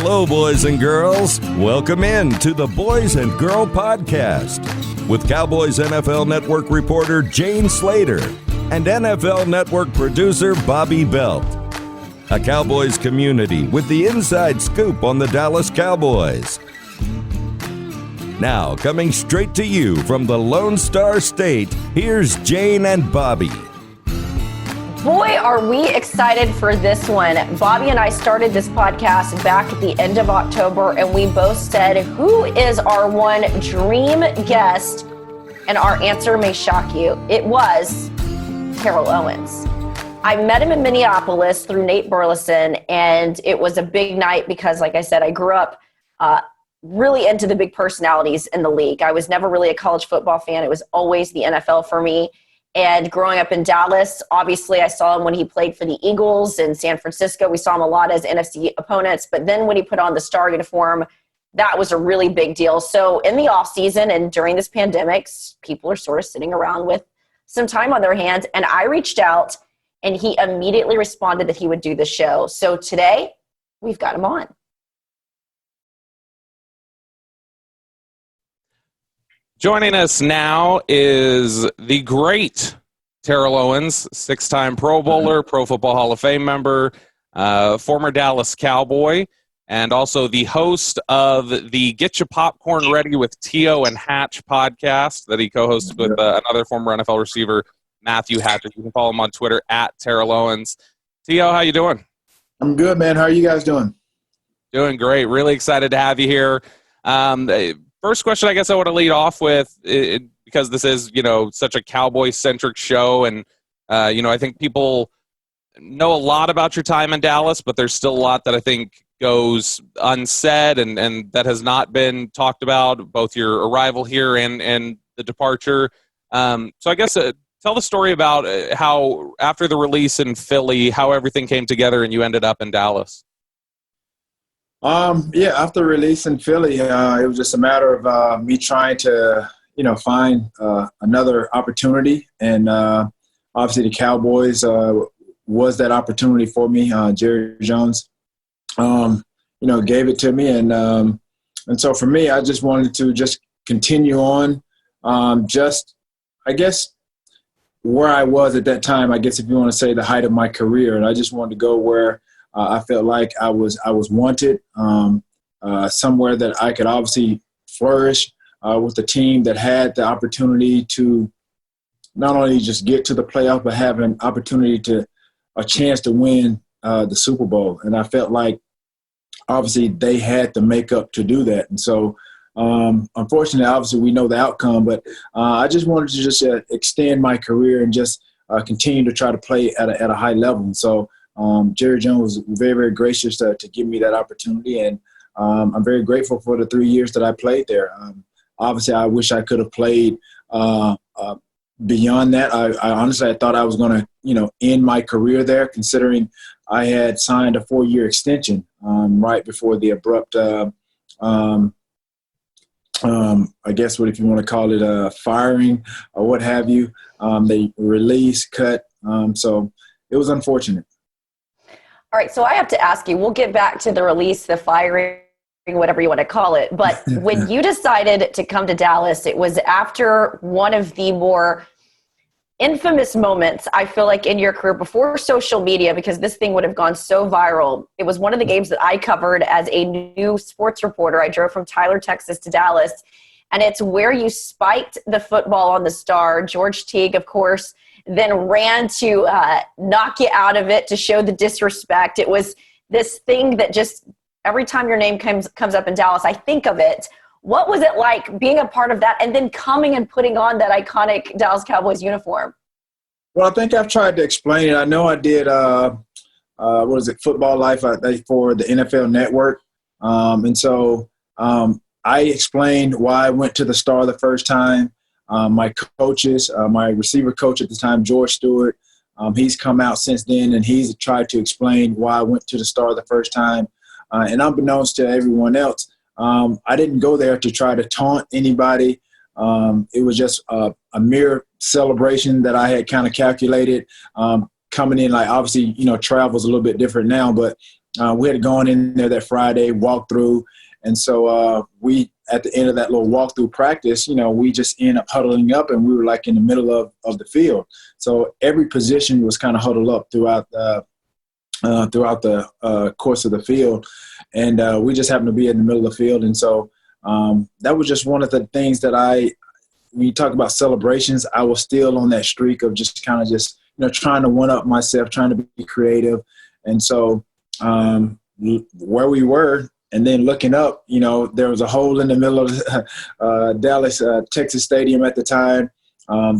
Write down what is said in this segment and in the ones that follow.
Hello, boys and girls. Welcome in to the Boys and Girl Podcast with Cowboys NFL Network reporter Jane Slater and NFL Network producer Bobby Belt. A Cowboys community with the inside scoop on the Dallas Cowboys. Now, coming straight to you from the Lone Star State, here's Jane and Bobby. Boy, are we excited for this one. Bobby and I started this podcast back at the end of October, and we both said, who is our one dream guest? And our answer may shock you. It was Terrell Owens. I met him in Minneapolis through Nate Burleson, and it was a big night because, like I said, I grew up really into the big personalities in the league. I was never really a college football fan. It was always the NFL for me. And growing up in Dallas, obviously I saw him when he played for the Eagles in San Francisco. We saw him a lot as NFC opponents. But then when he put on the star uniform, that was a really big deal. So in the offseason and during this pandemic, people are sort of sitting around with some time on their hands. And I reached out, and he immediately responded that he would do the show. So today, we've got him on. Joining us now is the great Terrell Owens, six-time Pro Bowler, Pro Football Hall of Fame member, former Dallas Cowboy, and also the host of the Get Your Popcorn Ready with T.O. and Hatch podcast that he co-hosted with another former NFL receiver, Matthew Hatcher. You can follow him on Twitter at Terrell Owens. T.O., how you doing? I'm good, man. How are you guys doing? Doing great. Really excited to have you here. First question I guess I want to lead off with, because this is, such a Cowboy-centric show, and, I think people know a lot about your time in Dallas, but there's still a lot that I think goes unsaid and that has not been talked about, both your arrival here and the departure. So I guess tell the story about how, after the release in Philly, how everything came together and you ended up in Dallas. After releasing Philly, it was just a matter of me trying to, find another opportunity. And obviously the Cowboys was that opportunity for me. Jerry Jones, gave it to me. And so for me, I just wanted to just continue on I guess, where I was at that time, I guess if you want to say the height of my career. And I just wanted to go where I felt like I was wanted, somewhere that I could obviously flourish with a team that had the opportunity to not only just get to the playoff, but have an opportunity a chance to win the Super Bowl. And I felt like obviously they had the makeup to do that. And so unfortunately, obviously we know the outcome, but I just wanted to just extend my career and just continue to try to play at a high level. And so Jerry Jones was very, very gracious to give me that opportunity, and I'm very grateful for the 3 years that I played there. Obviously, I wish I could have played beyond that. I honestly thought I was going to, end my career there, considering I had signed a 4-year extension right before the abrupt, I guess if you want to call it firing or what have you. They release, cut. So it was unfortunate. All right, so I have to ask you, we'll get back to the release, the firing, whatever you want to call it. But when you decided to come to Dallas, it was after one of the more infamous moments, I feel like, in your career before social media, because this thing would have gone so viral. It was one of the games that I covered as a new sports reporter. I drove from Tyler, Texas to Dallas, and it's where you spiked the football on the star. George Teague, of course, then ran to knock you out of it to show the disrespect. It was this thing that just every time your name comes up in Dallas, I think of it. What was it like being a part of that and then coming and putting on that iconic Dallas Cowboys uniform? Well, I think I've tried to explain it. I know I did, Football Life for the NFL Network. And so I explained why I went to the Star the first time. My coaches, my receiver coach at the time, George Stewart, he's come out since then, and he's tried to explain why I went to the Star the first time. And unbeknownst to everyone else, I didn't go there to try to taunt anybody. It was just a mere celebration that I had kind of calculated coming in. Like, obviously, travel's a little bit different now, but we had gone in there that Friday, walked through. And so we, at the end of that little walkthrough practice, we just ended up huddling up, and we were like in the middle of the field. So every position was kind of huddled up throughout the course of the field. And we just happened to be in the middle of the field. And so that was just one of the things that when you talk about celebrations, I was still on that streak of just kind of just, trying to one up myself, trying to be creative. And so where we were, and then looking up, there was a hole in the middle of Dallas, Texas Stadium at the time.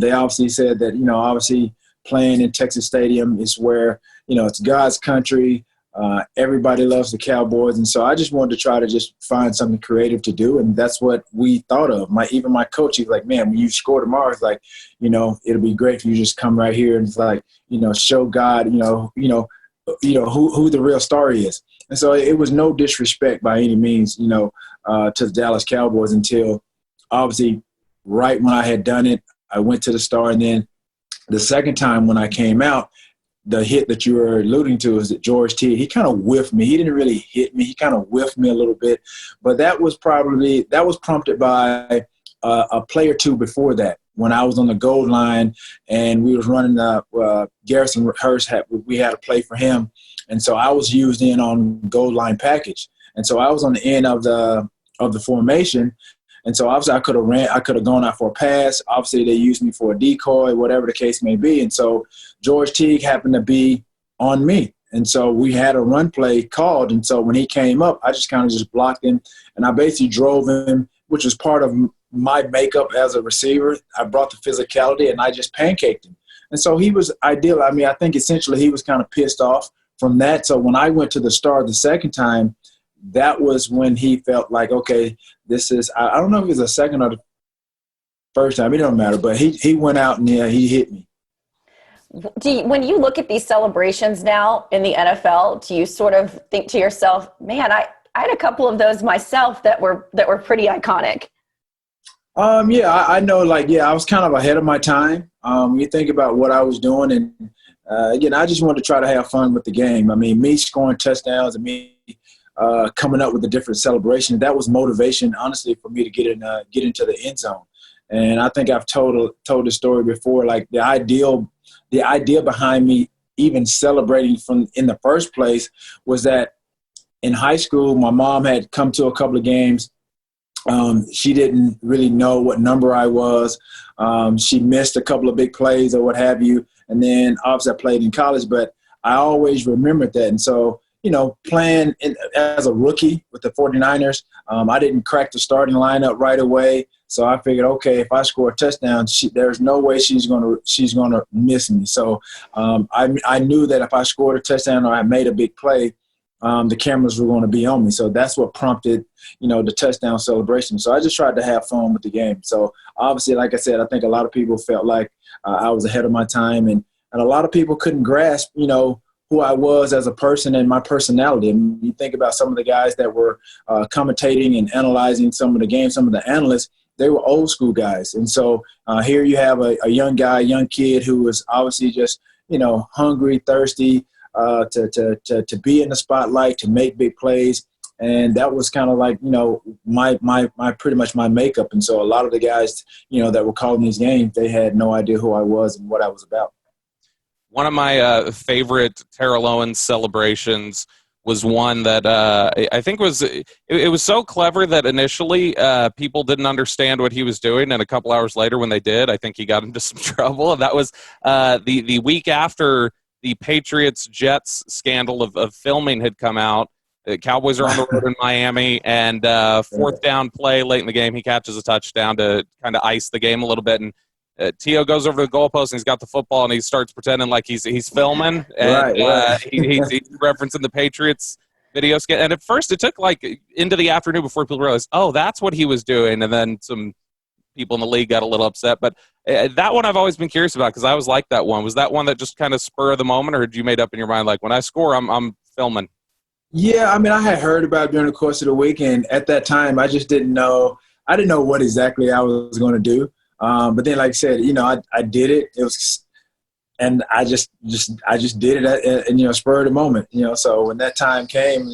They obviously said that, obviously playing in Texas Stadium is where, it's God's country. Everybody loves the Cowboys. And so I just wanted to try to just find something creative to do. And that's what we thought of. Even my coach, he's like, man, when you score tomorrow, it's like, it'll be great if you just come right here and it's like, show God, who the real star is. And so it was no disrespect by any means, to the Dallas Cowboys until obviously right when I had done it, I went to the star. And then the second time when I came out, the hit that you were alluding to is that George T. He kind of whiffed me. He didn't really hit me. He kind of whiffed me a little bit. But that was prompted by a play or two before that when I was on the goal line and we was running Garrison Hurst. We had a play for him. And so I was used in on goal line package. And so I was on the end of the formation. And so obviously I could have gone out for a pass. Obviously they used me for a decoy, whatever the case may be. And so George Teague happened to be on me. And so we had a run play called. And so when he came up, I just kind of just blocked him. And I basically drove him, which was part of my makeup as a receiver. I brought the physicality and I just pancaked him. And so he was ideal. I think essentially he was kind of pissed off from that. So when I went to the star the second time, that was when he felt like, okay, this is – I don't know if it was the second or the first time. It don't matter. But he went out and, he hit me. When you look at these celebrations now in the NFL, do you sort of think to yourself, man, I had a couple of those myself that were pretty iconic? I know, I was kind of ahead of my time. When you think about what I was doing and, again, I just wanted to try to have fun with the game. Me scoring touchdowns and me coming up with a different celebration, that was motivation, honestly, for me to get into the end zone. And I think I've told the story before, like the idea behind me even celebrating in the first place was that in high school, my mom had come to a couple of games. She didn't really know what number I was. She missed a couple of big plays or what have you. And then obviously I played in college, but I always remembered that. And so, playing as a rookie with the 49ers, I didn't crack the starting lineup right away. So I figured, okay, if I score a touchdown, there's no way she's gonna miss me. So I knew that if I scored a touchdown or I made a big play, the cameras were going to be on me. So that's what prompted, the touchdown celebration. So I just tried to have fun with the game. So obviously, like I said, I think a lot of people felt like I was ahead of my time, and a lot of people couldn't grasp, who I was as a person and my personality. And you think about some of the guys that were commentating and analyzing some of the games, some of the analysts, they were old school guys. And so here you have a young kid who was obviously just, hungry, thirsty to be in the spotlight, to make big plays. And that was kind of like, my pretty much my makeup. And so a lot of the guys, that were calling these games, they had no idea who I was and what I was about. One of my favorite Terrell Owens celebrations was one that I think it was so clever that initially people didn't understand what he was doing, and a couple hours later when they did, I think he got into some trouble. And that was the week after the Patriots-Jets scandal of filming had come out. The Cowboys are on the road in Miami, and fourth down play late in the game, he catches a touchdown to kind of ice the game a little bit, and T.O. goes over to the goalpost and he's got the football and he starts pretending like he's filming, and he's referencing the Patriots video skit. And at first it took like into the afternoon before people realized, oh, that's what he was doing. And then some people in the league got a little upset. But that one I've always been curious about because I always liked that one. Was that one that just kind of spur of the moment, or had you made up in your mind like when I score, I'm filming? Yeah, I had heard about it during the course of the week, and at that time I just didn't know. I didn't know what exactly I was going to do. But then, like I said, I did it. It was and I just did it and spur of the moment, So when that time came,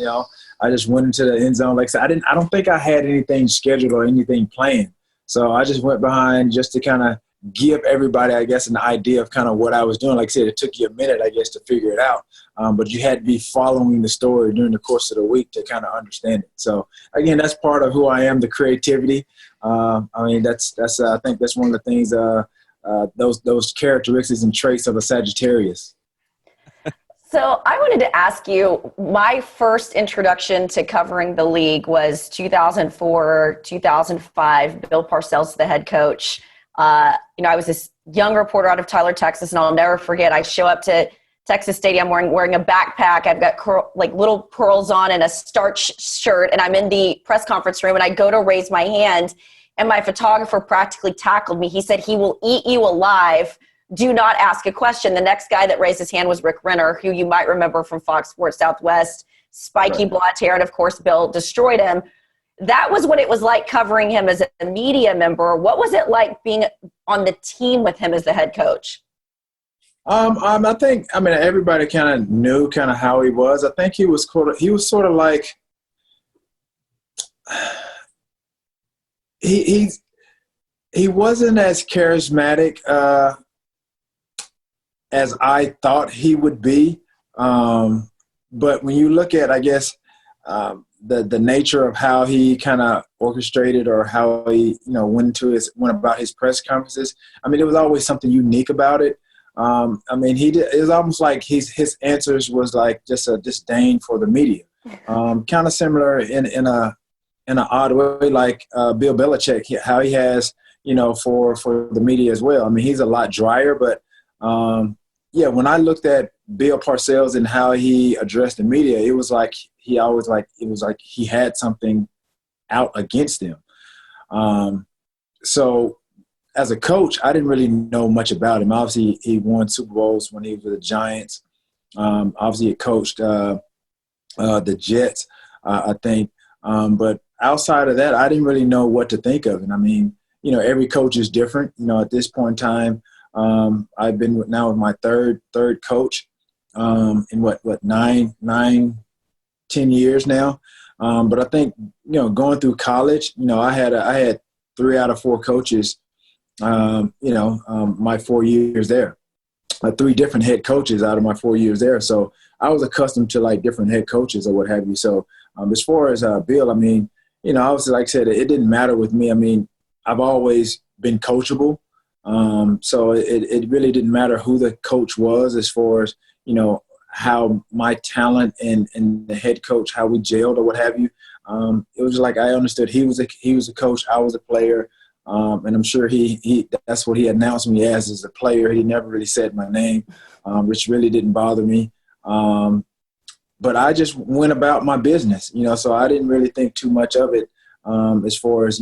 I just went into the end zone. Like I said, I don't think I had anything scheduled or anything planned. So I just went behind just to kind of give everybody, I guess, an idea of kind of what I was doing. Like I said, it took you a minute, I guess, to figure it out. But you had to be following the story during the course of the week to kind of understand it. So again, that's part of who I am, the creativity. I think that's one of the things, those characteristics and traits of a Sagittarius. So I wanted to ask you, my first introduction to covering the league was 2004, 2005, Bill Parcells, the head coach. I was this young reporter out of Tyler, Texas, and I'll never forget, I show up to Texas Stadium wearing a backpack. I've got little pearls on and a starch shirt, and I'm in the press conference room, and I go to raise my hand, and my photographer practically tackled me. He said, "He will eat you alive. Do not ask a question." The next guy that raised his hand was Rick Renner, who you might remember from Fox Sports Southwest, spiky blonde hair, and of course, Bill destroyed him. That was what it was like covering him as a media member. What was it like being on the team with him as the head coach? I think everybody kind of knew kind of how he was. I think he was sort of like he wasn't as charismatic as I thought he would be. But when you look at, I guess, the nature of how he kind of orchestrated or how he, went about his press conferences, there was always something unique about it. It was almost like his answers was like just a disdain for the media. Kind of similar in an odd way, like Bill Belichick, how he has, for the media as well. He's a lot drier, but when I looked at Bill Parcells and how he addressed the media, it was like he had something out against him. So as a coach, I didn't really know much about him. Obviously, he won Super Bowls when he was with the Giants. Obviously, he coached the Jets, I think. But outside of that, I didn't really know what to think of him. Every coach is different. At this point in time, I've been with my third coach in 10 years now. But I think, going through college, I had 3 out of 4 coaches, my 4 years there. 3 different head coaches out of my 4 years there. So I was accustomed to like different head coaches or what have you. So as far as Bill, obviously, like I said, it didn't matter with me. I've always been coachable. So it really didn't matter who the coach was as far as, how my talent and the head coach, how we gelled or what have you. It was like I understood he was a coach, I was a player. And I'm sure he that's what he announced me as a player. He never really said my name, which really didn't bother me. But I just went about my business, so I didn't really think too much of it as far as,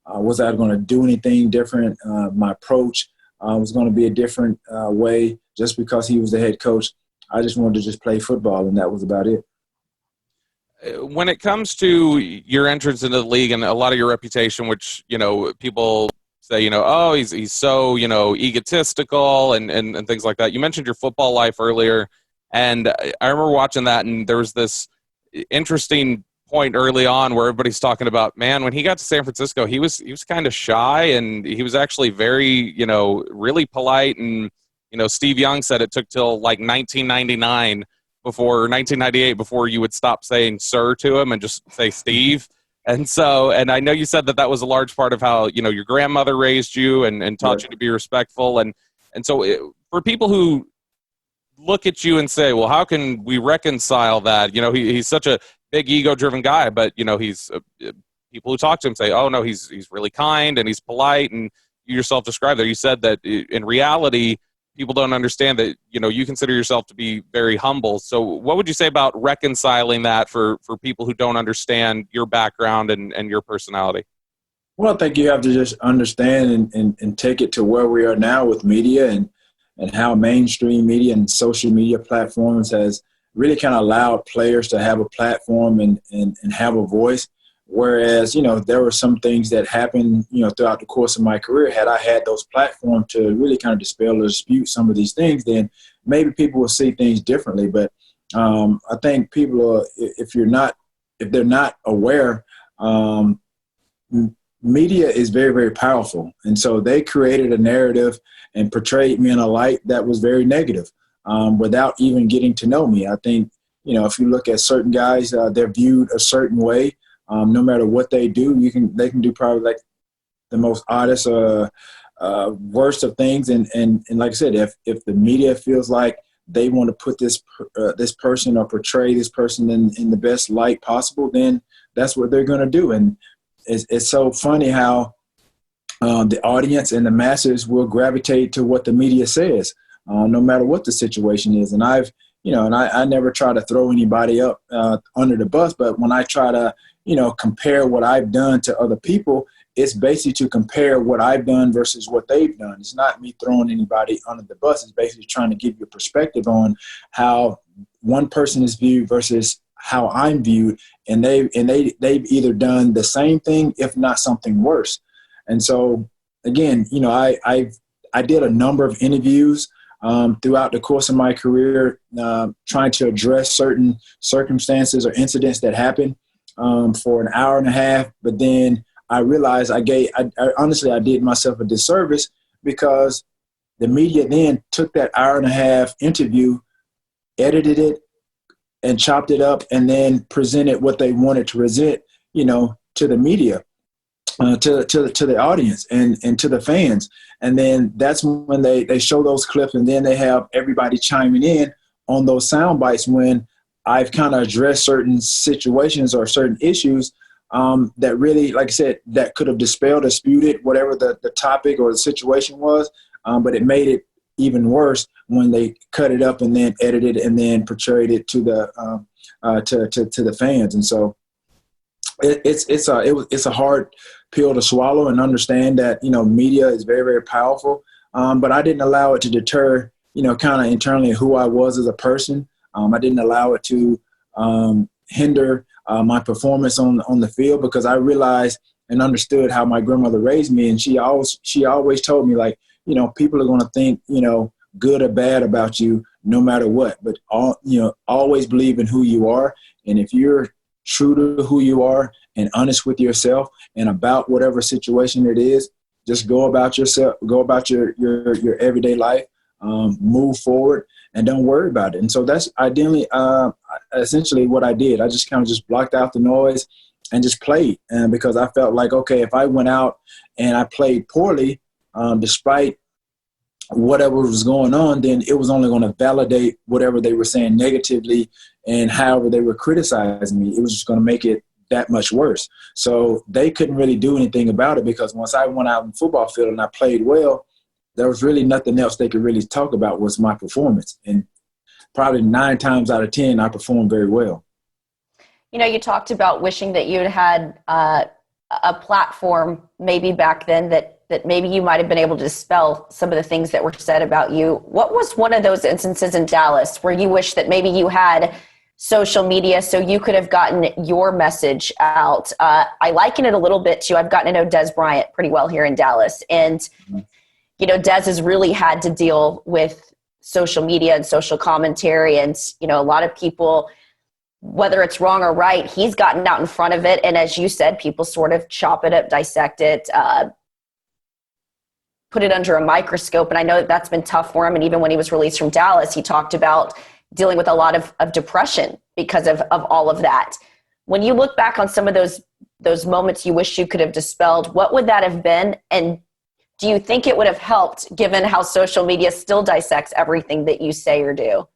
was I going to do anything different? My approach was going to be a different way just because he was the head coach. I just wanted to just play football, and that was about it. When it comes to your entrance into the league and a lot of your reputation, which, people say, oh, he's so, egotistical and things like that. You mentioned your football life earlier, and I remember watching that, and there was this interesting point early on where everybody's talking about, man, when he got to San Francisco, he was kind of shy, and he was actually very, really polite. And, Steve Young said it took till like 1998 before you would stop saying sir to him and just say Steve. And I know you said that was a large part of how, your grandmother raised you and taught you to be respectful. And so for people who look at you and say, well, how can we reconcile that? He's such a big ego-driven guy, but, he's people who talk to him say, oh, no, he's really kind and he's polite. And you yourself described there. You said that in reality, people don't understand that, you consider yourself to be very humble. So what would you say about reconciling that for people who don't understand your background and your personality? Well, I think you have to just understand and take it to where we are now with media and how mainstream media and social media platforms has really kind of allowed players to have a platform and have a voice Whereas, there were some things that happened, throughout the course of my career. Had I had those platforms to really kind of dispel or dispute some of these things, then maybe people will see things differently. But I think people, if they're not aware, media is very, very powerful. And so they created a narrative and portrayed me in a light that was very negative, without even getting to know me. I think, if you look at certain guys, they're viewed a certain way. No matter what they do, they can do probably like the most oddest, worst of things. And like I said, if the media feels like they want to put this person or portray this person in the best light possible, then that's what they're going to do. And it's so funny how the audience and the masses will gravitate to what the media says, no matter what the situation is. And I never try to throw anybody up under the bus, but when I try to compare what I've done to other people, it's basically to compare what I've done versus what they've done. It's not me throwing anybody under the bus. It's basically trying to give you a perspective on how one person is viewed versus how I'm viewed. And they've either done the same thing, if not something worse. And so again, I did a number of interviews throughout the course of my career, trying to address certain circumstances or incidents that happened for an hour and a half. But then I realized honestly, I did myself a disservice, because the media then took that hour and a half interview, edited it, and chopped it up, and then presented what they wanted to present, to the media, to the audience and to the fans. And then that's when they show those clips, and then they have everybody chiming in on those sound bites when I've kind of addressed certain situations or certain issues that really, like I said, that could have dispelled, disputed, whatever the topic or the situation was. But it made it even worse when they cut it up and then edited and then portrayed it to the fans. And so it's a hard pill to swallow, and understand that, media is very, very powerful. But I didn't allow it to deter, kind of internally who I was as a person. I didn't allow it to hinder my performance on the field, because I realized and understood how my grandmother raised me. And she always told me, like, people are going to think, good or bad about you no matter what, but always believe in who you are. And if you're true to who you are and honest with yourself and about whatever situation it is, just go about your everyday life, move forward, and don't worry about it. And so that's ideally, essentially what I did. I just kind of just blocked out the noise and just played. And because I felt like, okay, if I went out and I played poorly, despite whatever was going on, then it was only going to validate whatever they were saying negatively, and however they were criticizing me, it was just going to make it that much worse. So they couldn't really do anything about it, because once I went out in the football field and I played well, there was really nothing else they could really talk about was my performance. And probably 9 times out of 10, I performed very well. You talked about wishing that you'd had a platform maybe back then that maybe you might have been able to dispel some of the things that were said about you. What was one of those instances in Dallas where you wish that maybe you had social media so you could have gotten your message out? I liken it a little bit to, I've gotten to know Des Bryant pretty well here in Dallas. And, Des has really had to deal with social media and social commentary. And, a lot of people, whether it's wrong or right, he's gotten out in front of it. And as you said, people sort of chop it up, dissect it, put it under a microscope. And I know that's been tough for him. And even when he was released from Dallas, he talked about dealing with a lot of depression because of all of that. When you look back on some of those moments you wish you could have dispelled, what would that have been? And do you think it would have helped, given how social media still dissects everything that you say or do?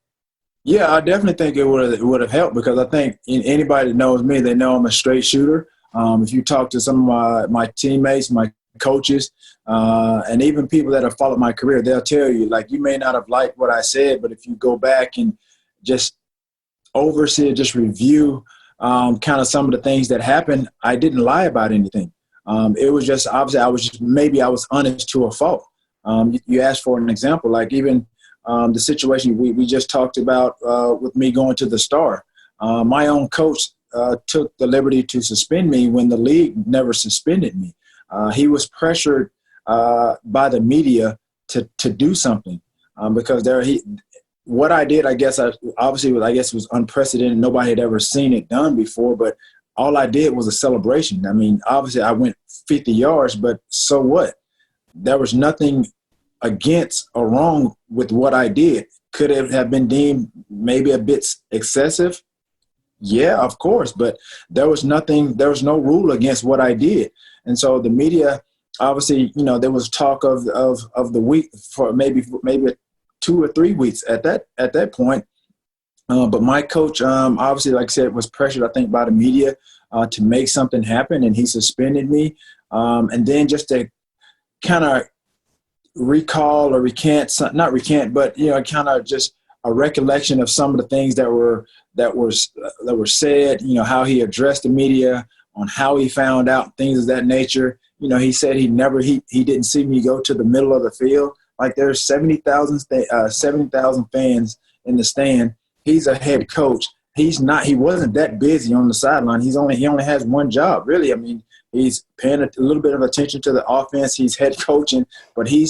Yeah, I definitely think it would have helped, because I think anybody that knows me, they know I'm a straight shooter. If you talk to some of my teammates, my coaches, and even people that have followed my career, they'll tell you, like, you may not have liked what I said, but if you go back and just oversee it, just review kind of some of the things that happened, I didn't lie about anything. It was just, obviously, I was honest to a fault. You asked for an example, like even the situation we just talked about with me going to the Star. My own coach took the liberty to suspend me when the league never suspended me. He was pressured by the media to do something because what I did, I guess, was unprecedented. Nobody had ever seen it done before, but all I did was a celebration. I mean, obviously I went 50 yards, but so what? There was nothing against or wrong with what I did. Could it have been deemed maybe a bit excessive? Yeah, of course, but there was no rule against what I did. And so the media, obviously, there was talk of the week for maybe 2 or 3 weeks at that point. But my coach, obviously, like I said, was pressured, I think, by the media to make something happen, and he suspended me. And then just to kind of recall or not recant, but kind of just a recollection of some of the things that were said. How he addressed the media, on how he found out, things of that nature. He said he didn't see me go to the middle of the field. Like there's 70,000 fans in the stand. He's a head coach. He wasn't that busy on the sideline. He only has one job, really. I mean, he's paying a little bit of attention to the offense. He's head coaching, but he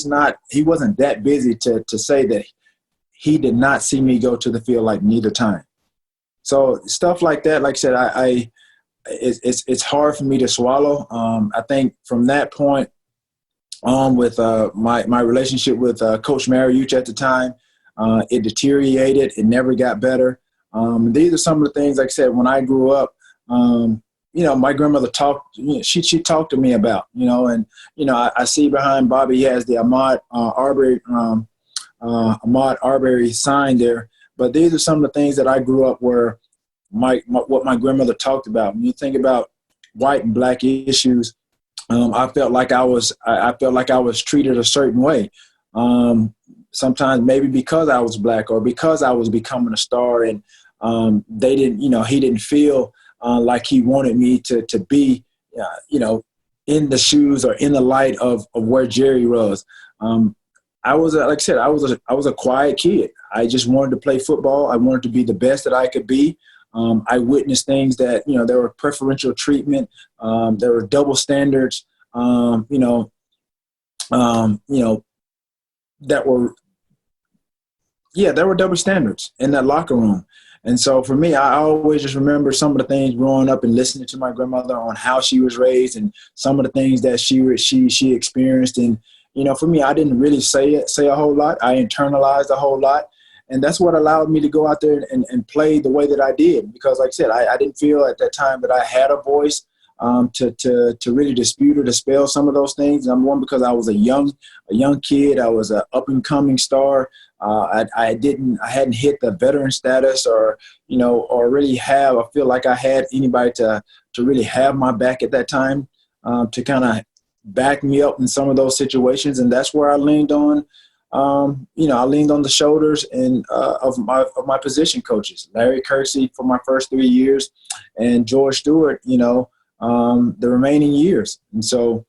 wasn't that busy to say that he did not see me go to the field like neither time. So stuff like that, like I said, it's hard for me to swallow. I think from that point on with my relationship with Coach Mariucci at the time, it deteriorated. It never got better. These are some of the things, like I said, when I grew up, my grandmother talked, she talked to me about, and, I see behind Bobby, he has the Ahmaud Arbery sign there. But these are some of the things that I grew up where what my grandmother talked about. When you think about white and black issues, I felt like I was treated a certain way. Sometimes maybe because I was black or because I was becoming a star, and he didn't feel like he wanted me to be, in the shoes or in the light of where Jerry was. I was, like I said, I was a quiet kid. I just wanted to play football. I wanted to be the best that I could be. I witnessed things that, there were preferential treatment. There were double standards, that there were double standards in that locker room. And so for me, I always just remember some of the things growing up and listening to my grandmother on how she was raised and some of the things that she experienced. And, for me, I didn't really say a whole lot. I internalized a whole lot. And that's what allowed me to go out there and play the way that I did. Because like I said, I didn't feel at that time that I had a voice to really dispute or dispel some of those things. Number one, because I was a young kid. I was an up and coming star. I hadn't hit the veteran status or really I feel like I had anybody to really have my back at that time to kind of back me up in some of those situations. And that's where I leaned on. I leaned on the shoulders of my position coaches, Larry Kersey for my first 3 years, and George Stewart, the remaining years. And so,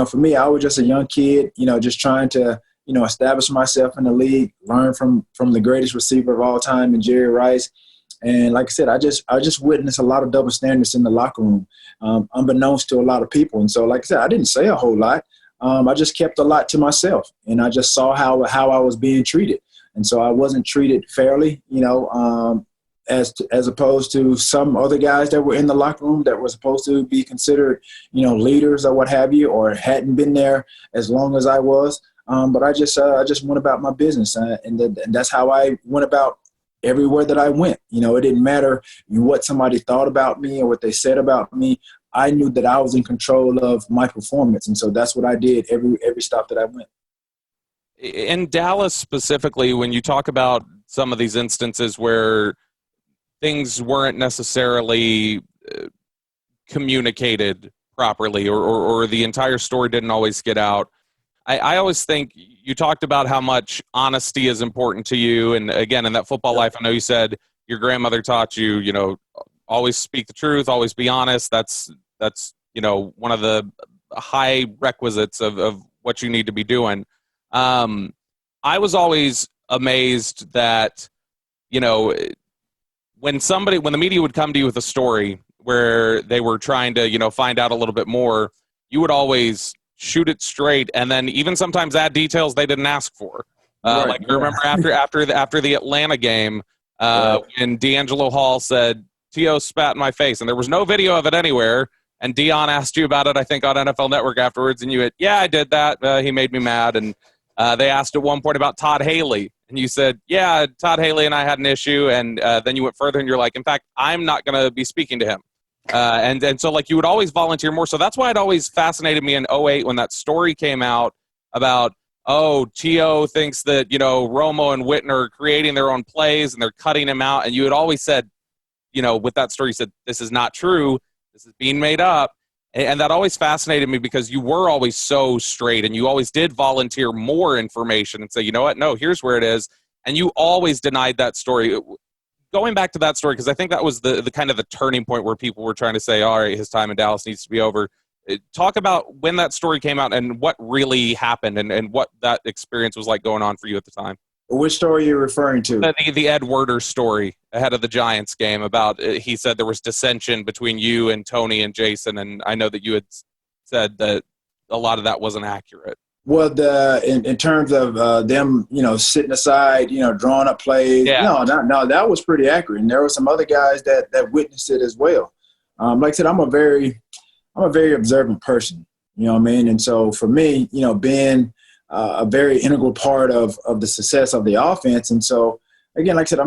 for me, I was just a young kid, just trying to, establish myself in the league, learn from the greatest receiver of all time in Jerry Rice. And like I said, I just witnessed a lot of double standards in the locker room, unbeknownst to a lot of people. And so, like I said, I didn't say a whole lot. I just kept a lot to myself, and I just saw how I was being treated. And so I wasn't treated fairly, as opposed to some other guys that were in the locker room that were supposed to be considered, leaders or what have you, or hadn't been there as long as I was. But I just went about my business, and that's how I went about everywhere that I went. It didn't matter what somebody thought about me or what they said about me. I knew that I was in control of my performance. And so that's what I did every stop that I went. In Dallas specifically, when you talk about some of these instances where things weren't necessarily communicated properly or the entire story didn't always get out, I always think you talked about how much honesty is important to you. And again, in that football life, I know you said your grandmother taught you, always speak the truth, always be honest. That's one of the high requisites of what you need to be doing. I was always amazed that, when the media would come to you with a story, where they were trying to, find out a little bit more, you would always shoot it straight, and then even sometimes add details they didn't ask for. Like I remember after the Atlanta game, when D'Angelo Hall said, T.O. spat in my face, and there was no video of it anywhere, and Dion asked you about it, I think, on NFL Network afterwards, and you went, yeah, I did that. He made me mad. And they asked at one point about Todd Haley, and you said, yeah, Todd Haley and I had an issue, and then you went further, and you're like, in fact, I'm not going to be speaking to him. And so, like, you would always volunteer more. So that's why it always fascinated me in 2008 when that story came out about, T.O. thinks that, Romo and Whitner are creating their own plays and they're cutting him out. And you had always said, with that story, you said, this is not true. This is being made up. And that always fascinated me because you were always so straight and you always did volunteer more information and say, you know what? No, here's where it is. And you always denied that story. Going back to that story, because I think that was the kind of the turning point where people were trying to say, all right, his time in Dallas needs to be over. Talk about when that story came out and what really happened and what that experience was like going on for you at the time. Which story are you referring to? The Ed Werder story ahead of the Giants game about he said there was dissension between you and Tony and Jason, and I know that you had said that a lot of that wasn't accurate. Well, in terms of them, sitting aside, drawing up plays, no, that was pretty accurate. And there were some other guys that witnessed it as well. Like I said, I'm a very observant person, you know what I mean? And so for me, being a very integral part of the success of the offense. And so, again, like I said,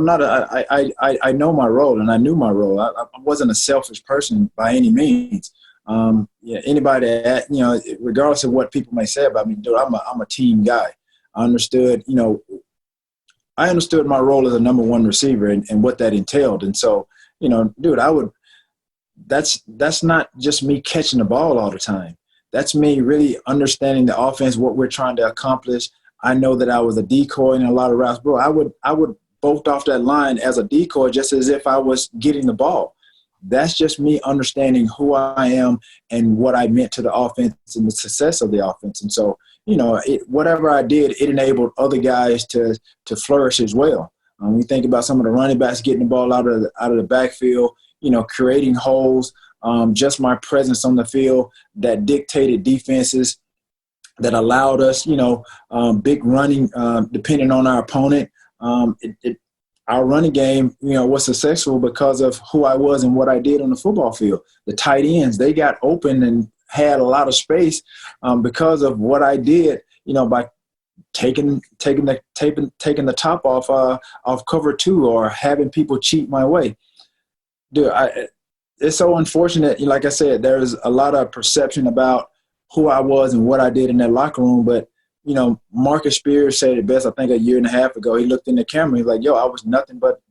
I know my role and I knew my role. I wasn't a selfish person by any means. Anybody that, regardless of what people may say about me, dude, I'm a team guy. I understood my role as a number one receiver and what that entailed. And so, dude, that's not just me catching the ball all the time. That's me really understanding the offense, what we're trying to accomplish. I know that I was a decoy in a lot of routes. Bro, I would bolt off that line as a decoy just as if I was getting the ball. That's just me understanding who I am and what I meant to the offense and the success of the offense. And so, whatever I did, it enabled other guys to flourish as well. We think about some of the running backs getting the ball out of the backfield, creating holes. Just my presence on the field that dictated defenses, that allowed us, big running, depending on our opponent. Our running game, was successful because of who I was and what I did on the football field. The tight ends, they got open and had a lot of space because of what I did, by taking the top off cover two or having people cheat my way. Dude, it's so unfortunate. Like I said, there's a lot of perception about who I was and what I did in that locker room. But, Marcus Spears said it best, I think a year and a half ago. He looked in the camera. He's like, yo, I was nothing but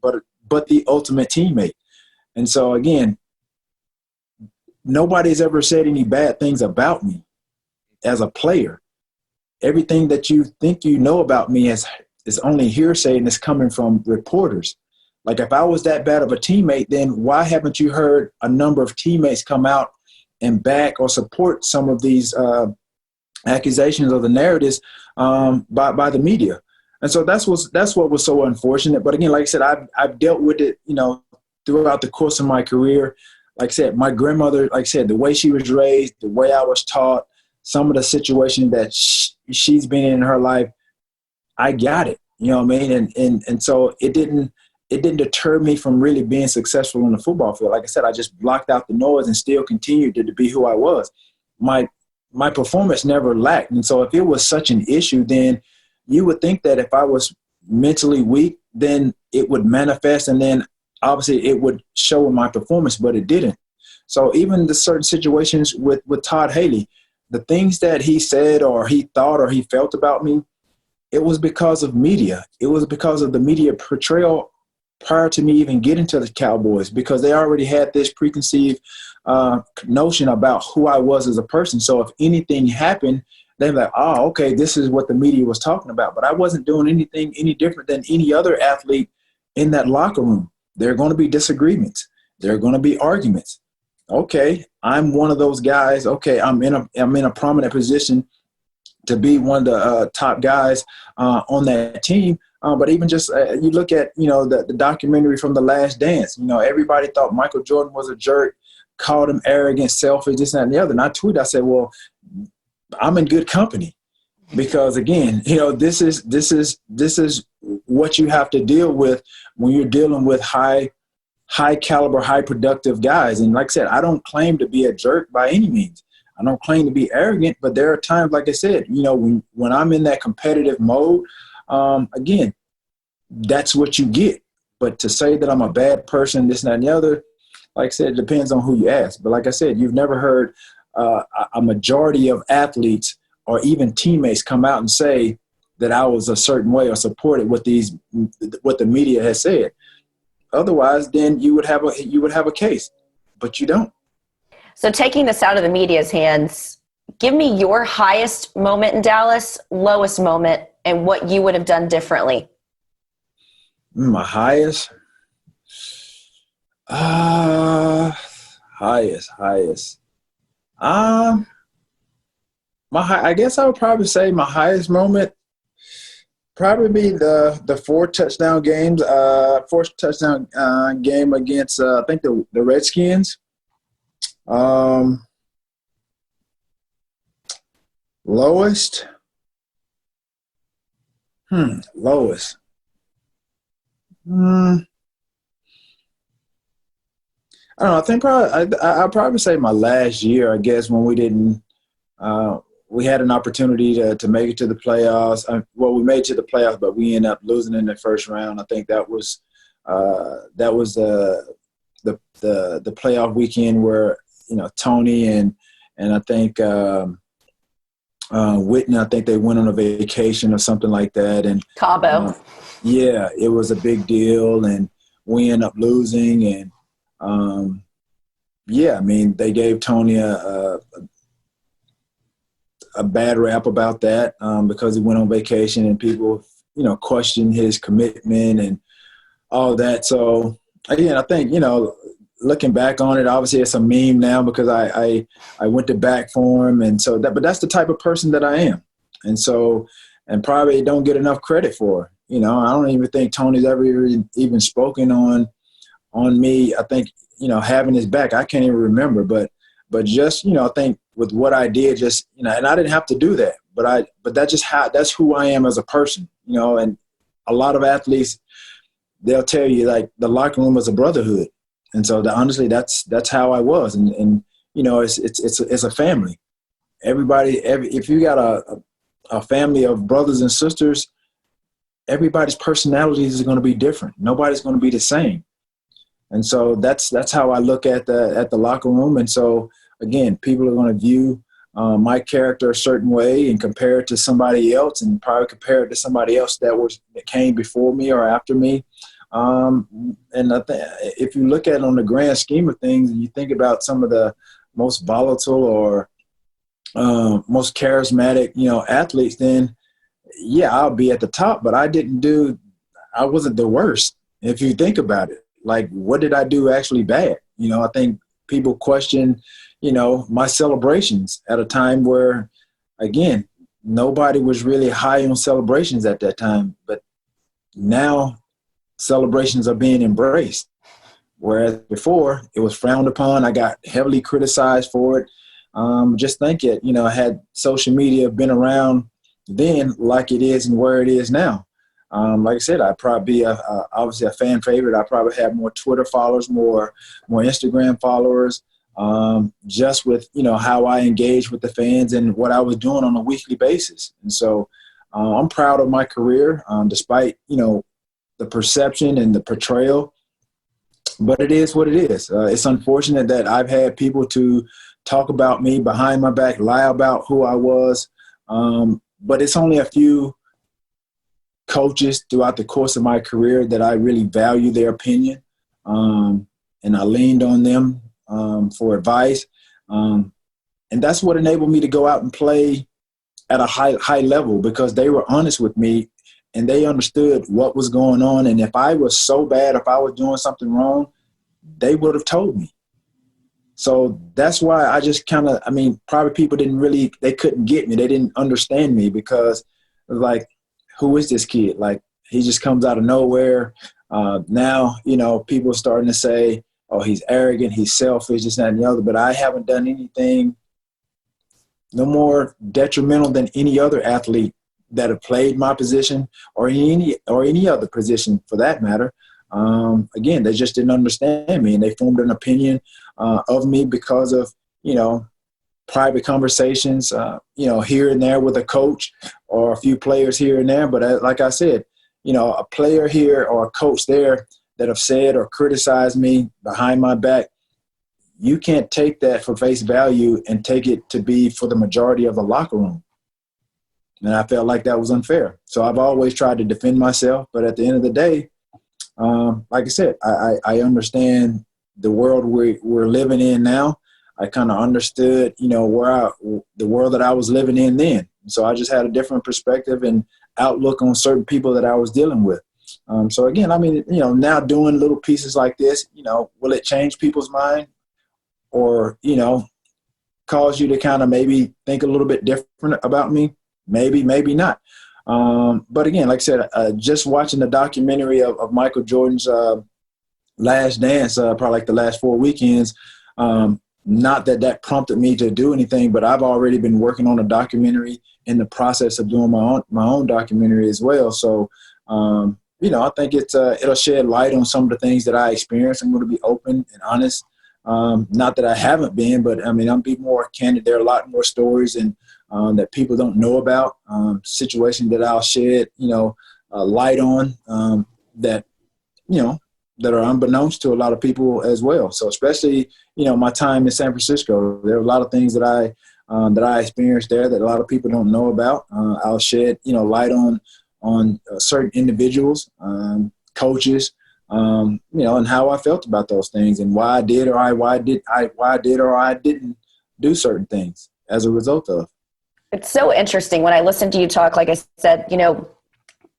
the ultimate teammate. And so, again, nobody's ever said any bad things about me as a player. Everything that you think you know about me is only hearsay and it's coming from reporters. Like, if I was that bad of a teammate, then why haven't you heard a number of teammates come out and back or support some of these accusations or the narratives by the media? And so that's what was so unfortunate. But again, like I said, I've dealt with it, throughout the course of my career. Like I said, my grandmother, like I said, the way she was raised, the way I was taught, some of the situations that she's been in her life, I got it. You know what I mean? And so it didn't deter me from really being successful on the football field. Like I said, I just blocked out the noise and still continued to be who I was. My performance never lacked. And so if it was such an issue, then you would think that if I was mentally weak, then it would manifest and then obviously it would show in my performance, but it didn't. So even the certain situations with Todd Haley, the things that he said or he thought or he felt about me, it was because of media. It was because of the media portrayal prior to me even getting to the Cowboys, because they already had this preconceived notion about who I was as a person. So if anything happened, they're like, oh, okay, this is what the media was talking about. But I wasn't doing anything any different than any other athlete in that locker room. There are going to be disagreements. There are going to be arguments. Okay, I'm one of those guys. Okay, I'm in a prominent position to be one of the top guys on that team. But even just you look at, the documentary from The Last Dance, everybody thought Michael Jordan was a jerk, called him arrogant, selfish, this, that, and the other. And I tweeted, I said, well, I'm in good company because, again, this is what you have to deal with when you're dealing with high caliber, high productive guys. And like I said, I don't claim to be a jerk by any means. I don't claim to be arrogant, but there are times, like I said, when I'm in that competitive mode, again, that's what you get. But to say that I'm a bad person, this, and that, and the other, like I said, it depends on who you ask. But like I said, you've never heard a majority of athletes or even teammates come out and say that I was a certain way or supported what the media has said. Otherwise, then you would have a case, but you don't. So taking this out of the media's hands, give me your highest moment in Dallas, lowest moment, and what you would have done differently. My highest? Highest. I guess I would probably say my highest moment probably be the four touchdown game against I think the Redskins. Lowest. Lowest. I don't know. I think I'd probably say my last year, I guess, when we didn't we had an opportunity to make it to the playoffs. We made it to the playoffs, but we ended up losing in the first round. I think that was the playoff weekend where Tony and I think Whitney, I think they went on a vacation or something like that, and Cabo. Yeah, it was a big deal, and we ended up losing. And they gave Tony a bad rap about that because he went on vacation, and people, questioned his commitment and all that. So again, I think looking back on it, obviously it's a meme now because I went to bat for him, and so but that's the type of person that I am, and probably don't get enough credit for. I don't even think Tony's ever even spoken on me. I think having his back, I can't even remember, but just I think with what I did, just and I didn't have to do that, but that's who I am as a person. And a lot of athletes, they'll tell you like the locker room was a brotherhood. And so honestly, that's how I was. And it's a family. Everybody, if you got a family of brothers and sisters, everybody's personalities is going to be different. Nobody's going to be the same. And so that's how I look at the locker room. And so again, people are going to view my character a certain way and compare it to somebody else, and probably compare it to somebody else that came before me or after me. And I think if you look at it on the grand scheme of things, and you think about some of the most volatile or most charismatic, athletes, then yeah, I'll be at the top. But I wasn't the worst. If you think about it, like what did I do actually bad? I think people question, my celebrations at a time where, again, nobody was really high on celebrations at that time. But now celebrations are being embraced, whereas before it was frowned upon. I got heavily criticized for it. Just think it, had social media been around then like it is and where it is now. Like I said, I'd probably be obviously a fan favorite. I probably have more Twitter followers, more Instagram followers, just with, how I engage with the fans and what I was doing on a weekly basis. And so I'm proud of my career, despite, the perception and the portrayal, but it is what it is. It's unfortunate that I've had people to talk about me behind my back, lie about who I was. But it's only a few coaches throughout the course of my career that I really value their opinion. And I leaned on them for advice. And that's what enabled me to go out and play at a high level, because they were honest with me and they understood what was going on. And if I was so bad, if I was doing something wrong, they would have told me. So that's why I just kind of, probably people they couldn't get me. They didn't understand me because it was like, who is this kid? Like, he just comes out of nowhere. Now, people are starting to say, oh, he's arrogant, he's selfish, this, that, and the other. But I haven't done anything no more detrimental than any other athlete that have played my position or any other position for that matter. Again, they just didn't understand me, and they formed an opinion of me because of, private conversations, here and there with a coach or a few players here and there. But like I said, a player here or a coach there that have said or criticized me behind my back, you can't take that for face value and take it to be for the majority of the locker room. And I felt like that was unfair. So I've always tried to defend myself. But at the end of the day, like I said, I understand the world we're living in now. I kind of understood, the world that I was living in then. So I just had a different perspective and outlook on certain people that I was dealing with. So again, now doing little pieces like this, will it change people's mind or, cause you to kind of maybe think a little bit different about me? Maybe, maybe not. But again, like I said, just watching the documentary of Michael Jordan's Last Dance, probably like the last 4 weekends, not that prompted me to do anything, but I've already been working on a documentary in the process of doing my own documentary as well. So, I think it'll shed light on some of the things that I experienced. I'm going to be open and honest. Not that I haven't been, but I'm being more candid. There are a lot more stories and that people don't know about, situations that I'll shed, light on that are unbeknownst to a lot of people as well. So especially, my time in San Francisco, there are a lot of things that I experienced there that a lot of people don't know about. I'll shed, light on certain individuals, coaches, and how I felt about those things and why I did or I didn't do certain things as a result of. It's so interesting when I listen to you talk. Like I said,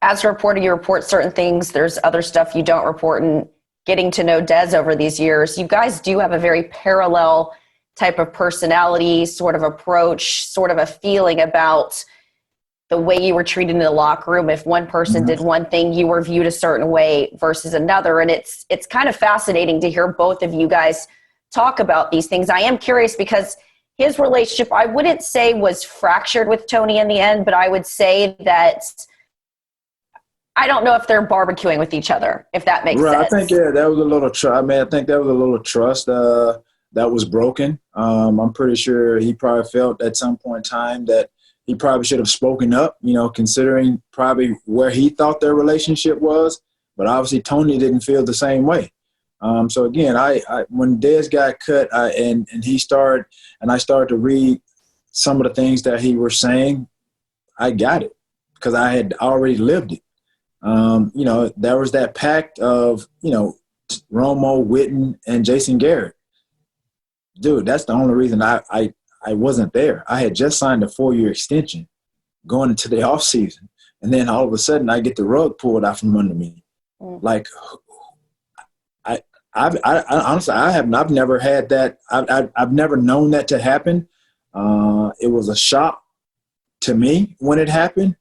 as a reporter, you report certain things. There's other stuff you don't report. And getting to know Des over these years, you guys do have a very parallel type of personality, sort of approach, sort of a feeling about the way you were treated in the locker room. If one person did one thing, you were viewed a certain way versus another. And it's kind of fascinating to hear both of you guys talk about these things. I am curious because his relationship, I wouldn't say was fractured with Tony in the end, but I would say that I don't know if they're barbecuing with each other, if that makes sense. I think, that was a little trust. I think that was a little trust that was broken. I'm pretty sure he probably felt at some point in time that he probably should have spoken up, considering probably where he thought their relationship was. But obviously Tony didn't feel the same way. So again, I when Dez got cut and I started to read some of the things that he was saying, I got it because I had already lived it. There was that pact of, Romo, Witten, and Jason Garrett. Dude, that's the only reason I wasn't there. I had just signed a 4-year extension going into the offseason, and then all of a sudden I get the rug pulled out from under me. Like, I honestly, I've never had that. I've never known that to happen. It was a shock to me when it happened.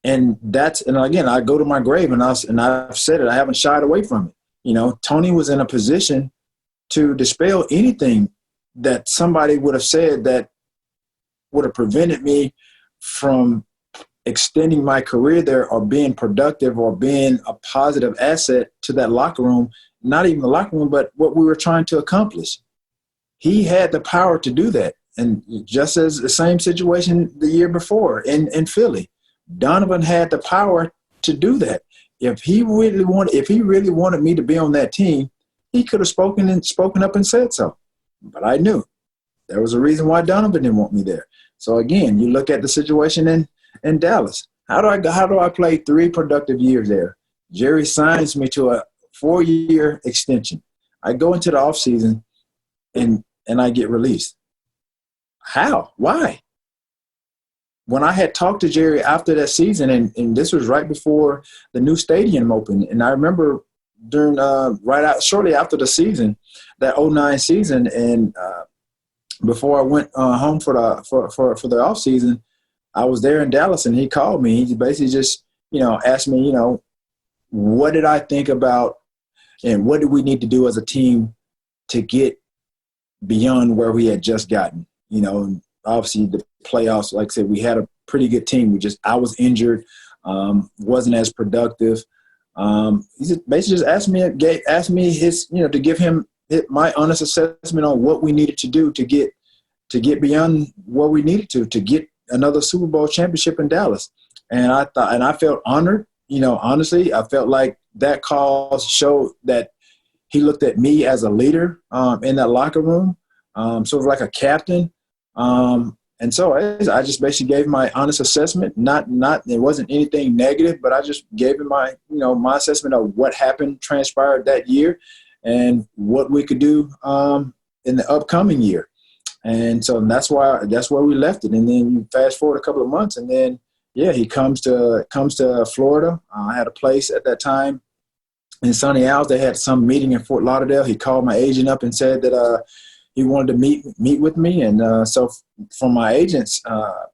And again, I go to my grave and I've said it, I haven't shied away from it. Tony was in a position to dispel anything that somebody would have said that would have prevented me from extending my career there or being productive or being a positive asset to that locker room. Not even the locker room, but what we were trying to accomplish. He had the power to do that. And just as the same situation the year before in Philly, Donovan had the power to do that. If he really wanted me to be on that team, he could have spoken up and said so. But I knew there was a reason why Donovan didn't want me there. So again, you look at the situation in Dallas. How do I play 3 productive years there? Jerry signs me to a 4-year extension. I go into the offseason and I get released. How? Why? When I had talked to Jerry after that season, and this was right before the new stadium opened, and I remember shortly after the season, that '09 season, and before I went home for the off season, I was there in Dallas, and he called me. He basically just asked me, what did I think about, and what do we need to do as a team to get beyond where we had just gotten. And obviously the playoffs, like I said, we had a pretty good team. I was injured, wasn't as productive. He basically just asked me his, to give him my honest assessment on what we needed to do to get beyond where we needed to get another Super Bowl championship in Dallas. And I felt honored. Honestly, I felt like that call showed that he looked at me as a leader in that locker room, sort of like a captain. And so I just basically gave my honest assessment. Not it wasn't anything negative, but I just gave him my my assessment of what transpired that year, and what we could do in the upcoming year. And so that's where we left it. And then you fast forward a couple of months, and then he comes to Florida. I had a place at that time in Sunny Isles. They had some meeting in Fort Lauderdale. He called my agent up and said that he wanted to meet with me. And so from my agent's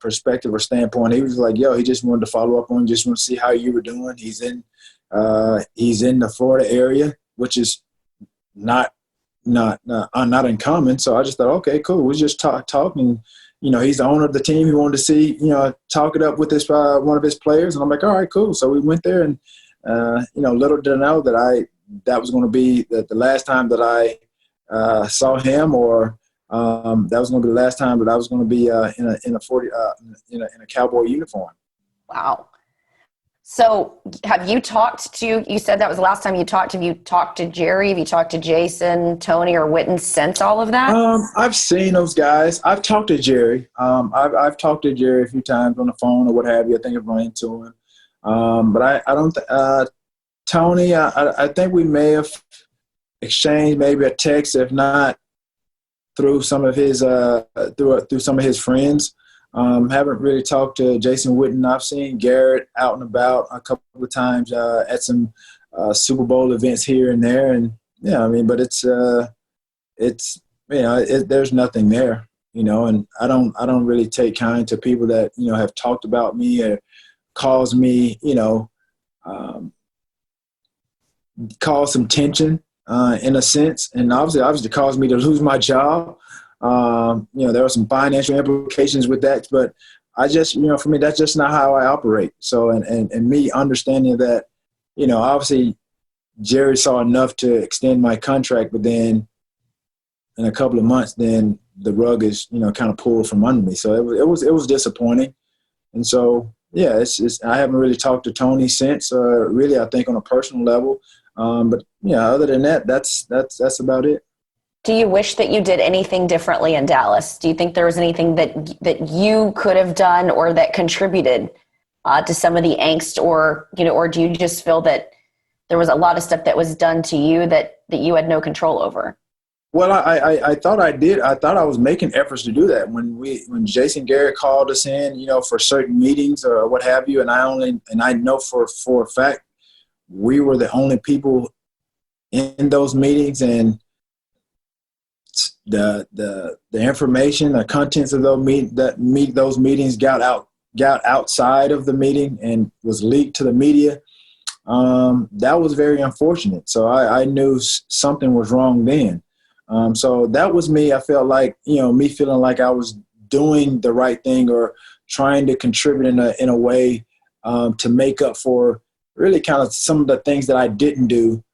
perspective or standpoint, he was like, he just wanted to follow up on, just want to see how you were doing. He's in the Florida area, which is not uncommon. So I just thought, okay, cool. We'll just talking. He's the owner of the team. He wanted to see, talk it up with this one of his players. And I'm like, all right, cool. So we went there, and little did I know that was going to be the last time that I saw him, or that was going to be the last time that I was going to be in a Cowboy uniform. Wow. So have you talked to, you said that was the last time you talked, have you talked to Jerry? Have you talked to Jason, Tony, or Witten since all of that? I've seen those guys. I've talked to Jerry. I've talked to Jerry a few times on the phone or what have you. I think I've run into him. But I don't Tony, I think we may have exchanged maybe a text, if not through some of his through some of his friends. Haven't really talked to Jason Witten. I've seen Garrett out and about a couple of times at some Super Bowl events here and there, and but there's nothing there, and I don't really take kind to people that have talked about me or cause me, cause some tension in a sense, and obviously caused me to lose my job. There are some financial implications with that, but I just, for me, that's just not how I operate. So, and me understanding that, obviously Jerry saw enough to extend my contract, but then in a couple of months, then the rug is, kind of pulled from under me. So it was disappointing. And so, I haven't really talked to Tony since, really, I think on a personal level. But other than that, that's about it. Do you wish that you did anything differently in Dallas? Do you think there was anything that you could have done or that contributed to some of the angst, or do you just feel that there was a lot of stuff that was done to you that you had no control over? Well, I thought I did. I thought I was making efforts to do that when Jason Garrett called us in, for certain meetings or what have you, and I know for a fact we were the only people in those meetings, and the information, the contents of those meetings got outside of the meeting and was leaked to the media. That was very unfortunate. So I knew something was wrong then. So that was me. I felt like, me feeling like I was doing the right thing or trying to contribute in a way to make up for really kind of some of the things that I didn't do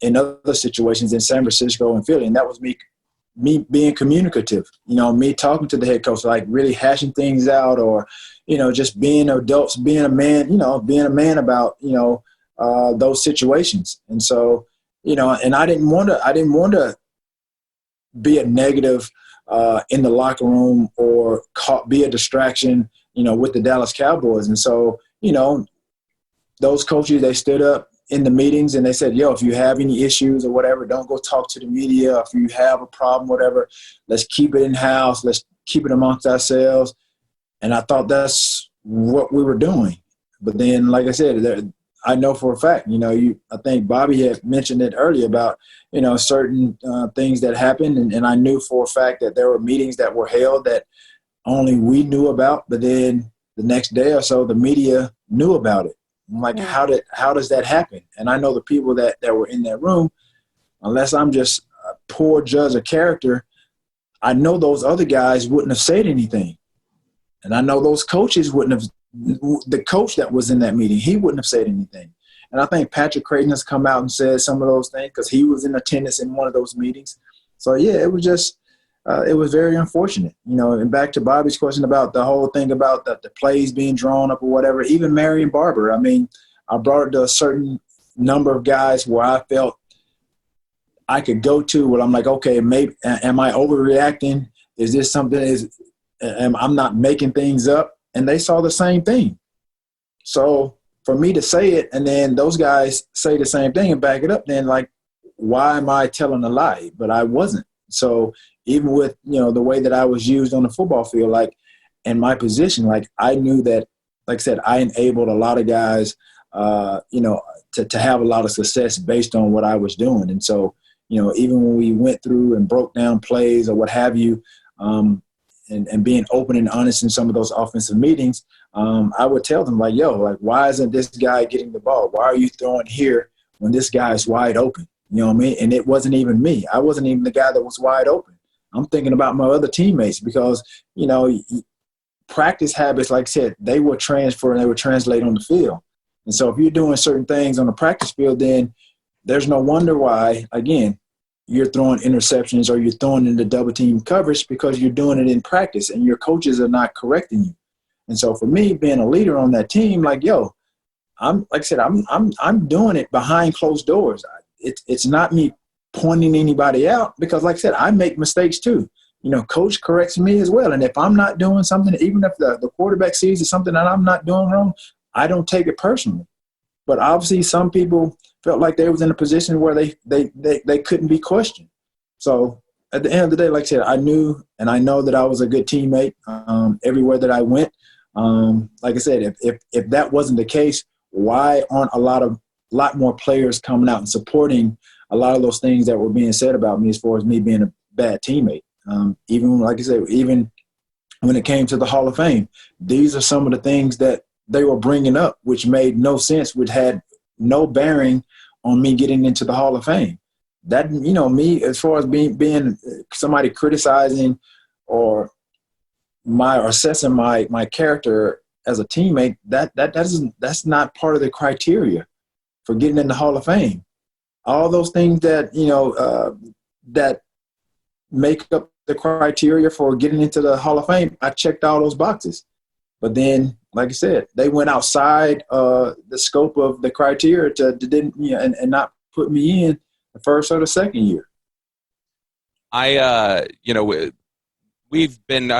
in other situations in San Francisco and Philly. And that was me being communicative, me talking to the head coach, like really hashing things out, or, just being adults, being a man about, those situations. And so, and I didn't want to be a negative in the locker room or be a distraction, with the Dallas Cowboys. And so, those coaches, they stood up in the meetings and they said, if you have any issues or whatever, don't go talk to the media. If you have a problem, whatever, let's keep it in-house. Let's keep it amongst ourselves. And I thought that's what we were doing. But then, like I said, I know for a fact, I think Bobby had mentioned it earlier about, certain things that happened. And I knew for a fact that there were meetings that were held that only we knew about, but then the next day or so, the media knew about it. I'm like, how does that happen? And I know the people that were in that room, unless I'm just a poor judge of character, I know those other guys wouldn't have said anything. And I know those coaches wouldn't have, the coach that was in that meeting, he wouldn't have said anything. And I think Patrick Creighton has come out and said some of those things because he was in attendance in one of those meetings. So, yeah, it was just it was very unfortunate. And back to Bobby's question about the whole thing about the plays being drawn up or whatever, even Marion Barber. I mean, I brought it to a certain number of guys where I felt I could go to where I'm like, okay, maybe am I overreacting? Is this something I'm not making things up? And they saw the same thing. So for me to say it and then those guys say the same thing and back it up, then like, why am I telling a lie? But I wasn't. So even with, the way that I was used on the football field, like in my position, like I knew that, like I said, I enabled a lot of guys, to have a lot of success based on what I was doing. And so, even when we went through and broke down plays or what have you, and being open and honest in some of those offensive meetings, I would tell them like, yo, like, why isn't this guy getting the ball? Why are you throwing here when this guy is wide open? You know what I mean? And it wasn't even me. I wasn't even the guy that was wide open. I'm thinking about my other teammates because, practice habits, like I said, they will transfer and they will translate on the field. And so if you're doing certain things on the practice field, then there's no wonder why, again, you're throwing interceptions or you're throwing into double team coverage because you're doing it in practice and your coaches are not correcting you. And so for me, being a leader on that team, like, yo, I'm doing it behind closed doors. It's not me pointing anybody out because, like I said, I make mistakes too. Coach corrects me as well. And if I'm not doing something, even if the quarterback sees it's something that I'm not doing wrong, I don't take it personally. But obviously some people felt like they was in a position where they couldn't be questioned. So at the end of the day, like I said, I knew and I know that I was a good teammate everywhere that I went. Like I said, if that wasn't the case, why aren't a lot more players coming out and supporting a lot of those things that were being said about me as far as me being a bad teammate? Even, like I said, even when it came to the Hall of Fame, these are some of the things that they were bringing up, which made no sense, which had no bearing on me getting into the Hall of Fame. That, me, as far as being somebody criticizing or assessing my character as a teammate, that's not part of the criteria for getting in the Hall of Fame. All those things that, that make up the criteria for getting into the Hall of Fame, I checked all those boxes. But then, like I said, they went outside the scope of the criteria and not put me in the first or the second year. I've been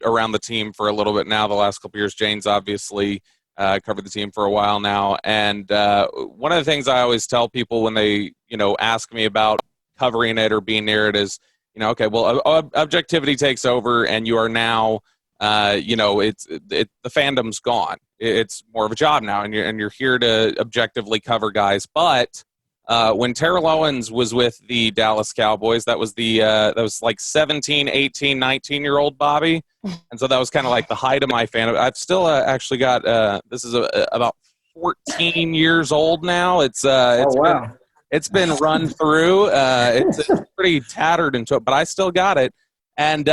around the team for a little bit now, the last couple of years. Jane's obviously covered the team for a while now. And one of the things I always tell people when they, ask me about covering it or being near it is, okay, well, objectivity takes over and you are now, the fandom's gone. It's more of a job now, and you're here to objectively cover guys. But when Terrell Owens was with the Dallas Cowboys, that was like 17, 18, 19-year-old Bobby. And so that was kind of like the height of my fandom. I've still actually got, this is about 14 years old now. It's been run through. It's pretty tattered into it, but I still got it. And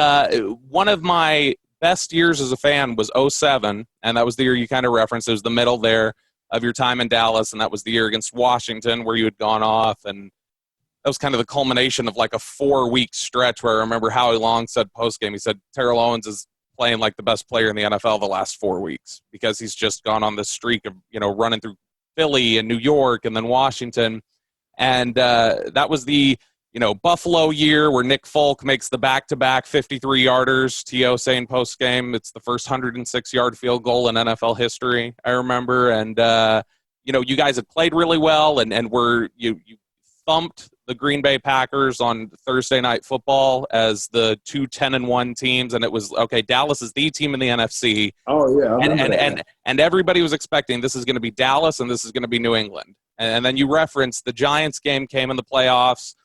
one of my best years as a fan was 2007, and that was the year you kind of referenced. It was the middle there of your time in Dallas, and that was the year against Washington where you had gone off, and that was kind of the culmination of like a 4-week stretch where I remember Howie Long said post-game, he said, Terrell Owens is playing like the best player in the NFL the last 4 weeks because he's just gone on this streak of, running through Philly and New York and then Washington. And that was the, Buffalo year where Nick Folk makes the back-to-back 53-yarders. T.O. saying post-game, it's the first 106-yard field goal in NFL history, I remember. And, you guys had played really well and you thumped the Green Bay Packers on Thursday Night Football as the two 10-1 teams, and it was, okay, Dallas is the team in the NFC. Oh, yeah. I remember and everybody was expecting this is going to be Dallas and this is going to be New England. And then you referenced the Giants game came in the playoffs,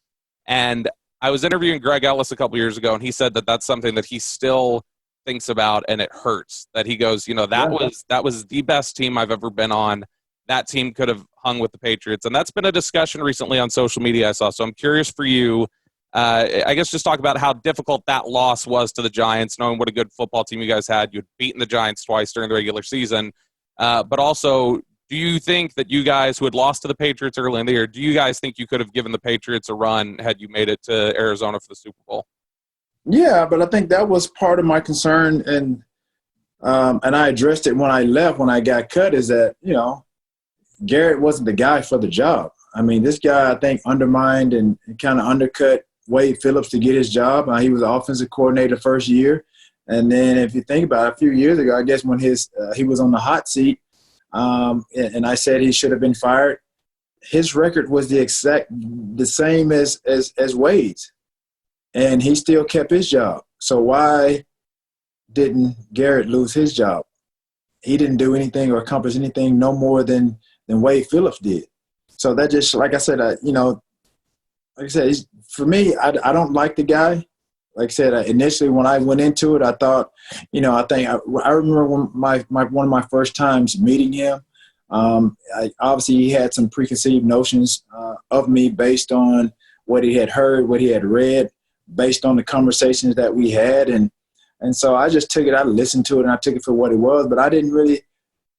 and I was interviewing Greg Ellis a couple years ago, and he said that that's something that he still thinks about, and it hurts. That he goes, that was the best team I've ever been on. That team could have hung with the Patriots. And that's been a discussion recently on social media I saw. So I'm curious for you, I guess just talk about how difficult that loss was to the Giants, knowing what a good football team you guys had. You'd beaten the Giants twice during the regular season. But also, do you think that you guys who had lost to the Patriots early in the year, do you guys think you could have given the Patriots a run had you made it to Arizona for the Super Bowl? Yeah, but I think that was part of my concern, and I addressed it when I left, when I got cut, is that, Garrett wasn't the guy for the job. I mean, this guy, I think, undermined and kind of undercut Wade Phillips to get his job. He was the offensive coordinator first year. And then if you think about it, a few years ago, I guess when he was on the hot seat, and I said he should have been fired, his record was the same as Wade's. And he still kept his job. So why didn't Garrett lose his job? He didn't do anything or accomplish anything no more than Wade Phillips did. So that just, like I said, for me, I don't like the guy. Like I said, initially when I went into it, I thought, I remember when one of my first times meeting him. Obviously, he had some preconceived notions of me based on what he had heard, what he had read, based on the conversations that we had. And so I just took it, I listened to it, and I took it for what it was. But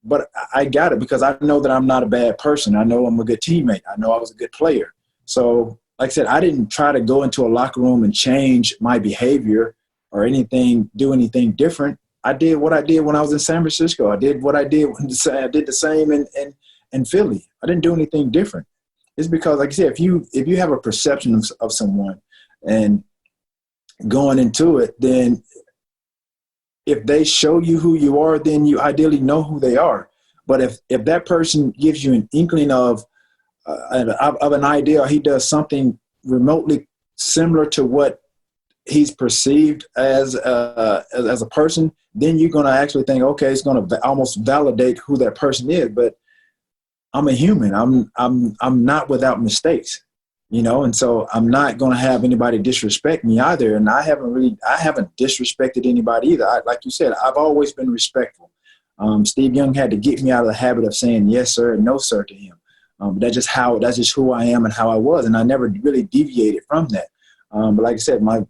but I got it because I know that I'm not a bad person. I know I'm a good teammate. I know I was a good player. So, like I said, I didn't try to go into a locker room and change my behavior or do anything different. I did what I did when I was in San Francisco. I did what I did I did the same in Philly. I didn't do anything different. It's because, like I said, if you have a perception of someone and going into it, then if they show you who you are, then you ideally know who they are. But if that person gives you an inkling of an idea, or he does something remotely similar to what he's perceived as a person, then you're going to actually think, okay, it's going to almost validate who that person is. But I'm a human. I'm not without mistakes, and so I'm not going to have anybody disrespect me either. And I haven't disrespected anybody either. Like you said, I've always been respectful. Steve Young had to get me out of the habit of saying yes, sir, and no, sir to him. That's just who I am and how I was. And I never really deviated from that. But like I said, my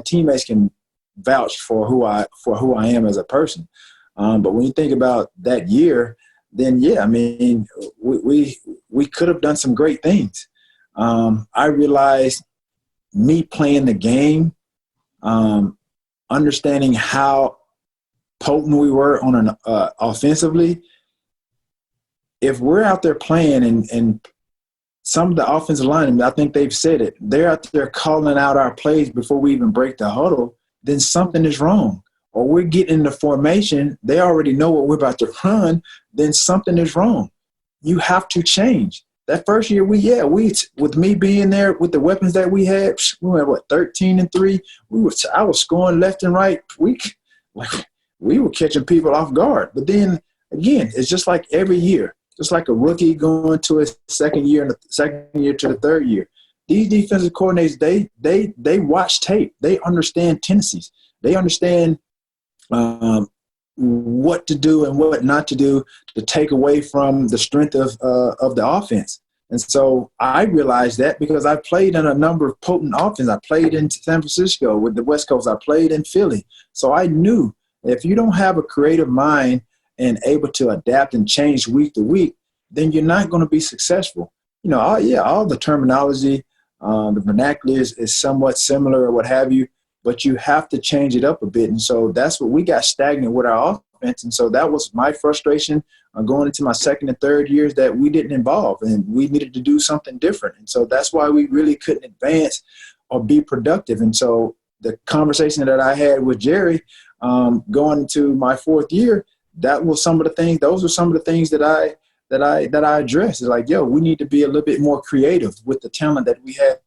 teammates can vouch for who I am as a person. But when you think about that year, then yeah, I mean, we could have done some great things. I realized me playing the game, understanding how potent we were on an offensively. If we're out there playing and some of the offensive linemen, I think they've said it, they're out there calling out our plays before we even break the huddle, then something is wrong. Or we're getting in the formation, they already know what we're about to run, then something is wrong. You have to change. That first year, with me being there with the weapons that we had, we went 13-3. I was scoring left and right. We were catching people off guard. But then again, it's just like every year, just like a rookie going to his second year and the second year to the third year. These defensive coordinators, they watch tape. They understand tendencies. They understand what to do and what not to do to take away from the strength of the offense. And so I realized that because I played in a number of potent offenses. I played in San Francisco with the West Coast. I played in Philly. So I knew if you don't have a creative mind and able to adapt and change week to week, then you're not going to be successful. All the terminology, the vernacular is somewhat similar or what have you, but you have to change it up a bit. And so that's what we got stagnant with our offense. And so that was my frustration going into my second and third years, that we didn't evolve and we needed to do something different. And so that's why we really couldn't advance or be productive. And so the conversation that I had with Jerry going into my fourth year, those were some of the things that I addressed. It's like, yo, we need to be a little bit more creative with the talent that we had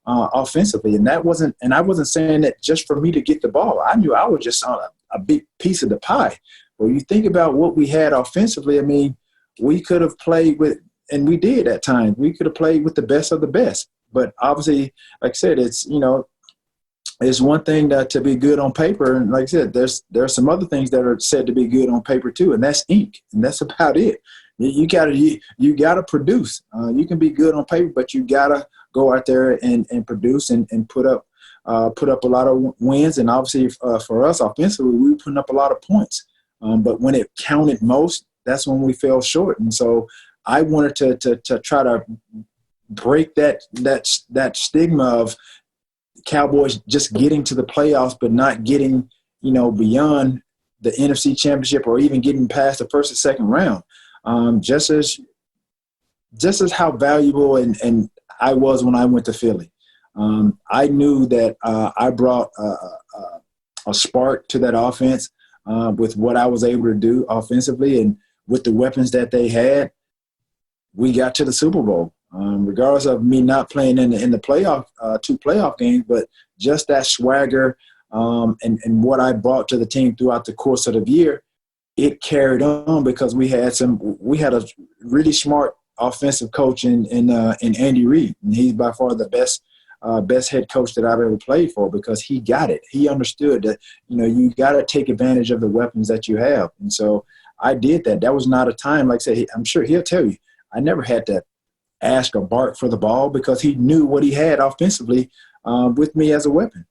offensively. And I wasn't saying that just for me to get the ball. I knew I was just on a big piece of the pie. When you think about what we had offensively, I mean, we could have played with, and we did at times, we could have played with the best of the best. But obviously, like I said, it's one thing to be good on paper. And like I said, there's some other things that are said to be good on paper too, and that's ink. And that's about it. You gotta produce. You can be good on paper, but you gotta go out there and produce and put up a lot of wins. And obviously for us offensively, we were putting up a lot of points. But when it counted most, that's when we fell short. And so I wanted to try to break that stigma of Cowboys just getting to the playoffs but not getting beyond the NFC Championship or even getting past the first or second round. Just as how valuable and I was when I went to Philly. I knew that I brought a spark to that offense with what I was able to do offensively, and with the weapons that they had, we got to the Super Bowl. Regardless of me not playing in the playoff, 2 playoff games, but just that swagger and what I brought to the team throughout the course of the year, it carried on because we had a really smart offensive coach in Andy Reid, and he's by far the best head coach that I've ever played for because he got it. He understood that you got to take advantage of the weapons that you have, and so I did that. That was not a time, like I said, I'm sure he'll tell you, I never had to ask or bark for the ball because he knew what he had offensively with me as a weapon.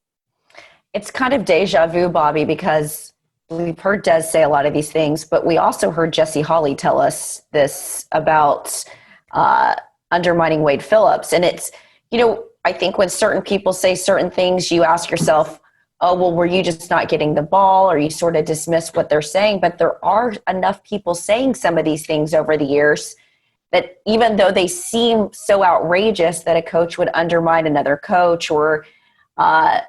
It's kind of deja vu, Bobby, because we've heard Des say a lot of these things, but we also heard Jesse Holley tell us this about undermining Wade Phillips. And it's, I think when certain people say certain things, you ask yourself, oh, well, were you just not getting the ball, or you sort of dismiss what they're saying? But there are enough people saying some of these things over the years that even though they seem so outrageous that a coach would undermine another coach, or that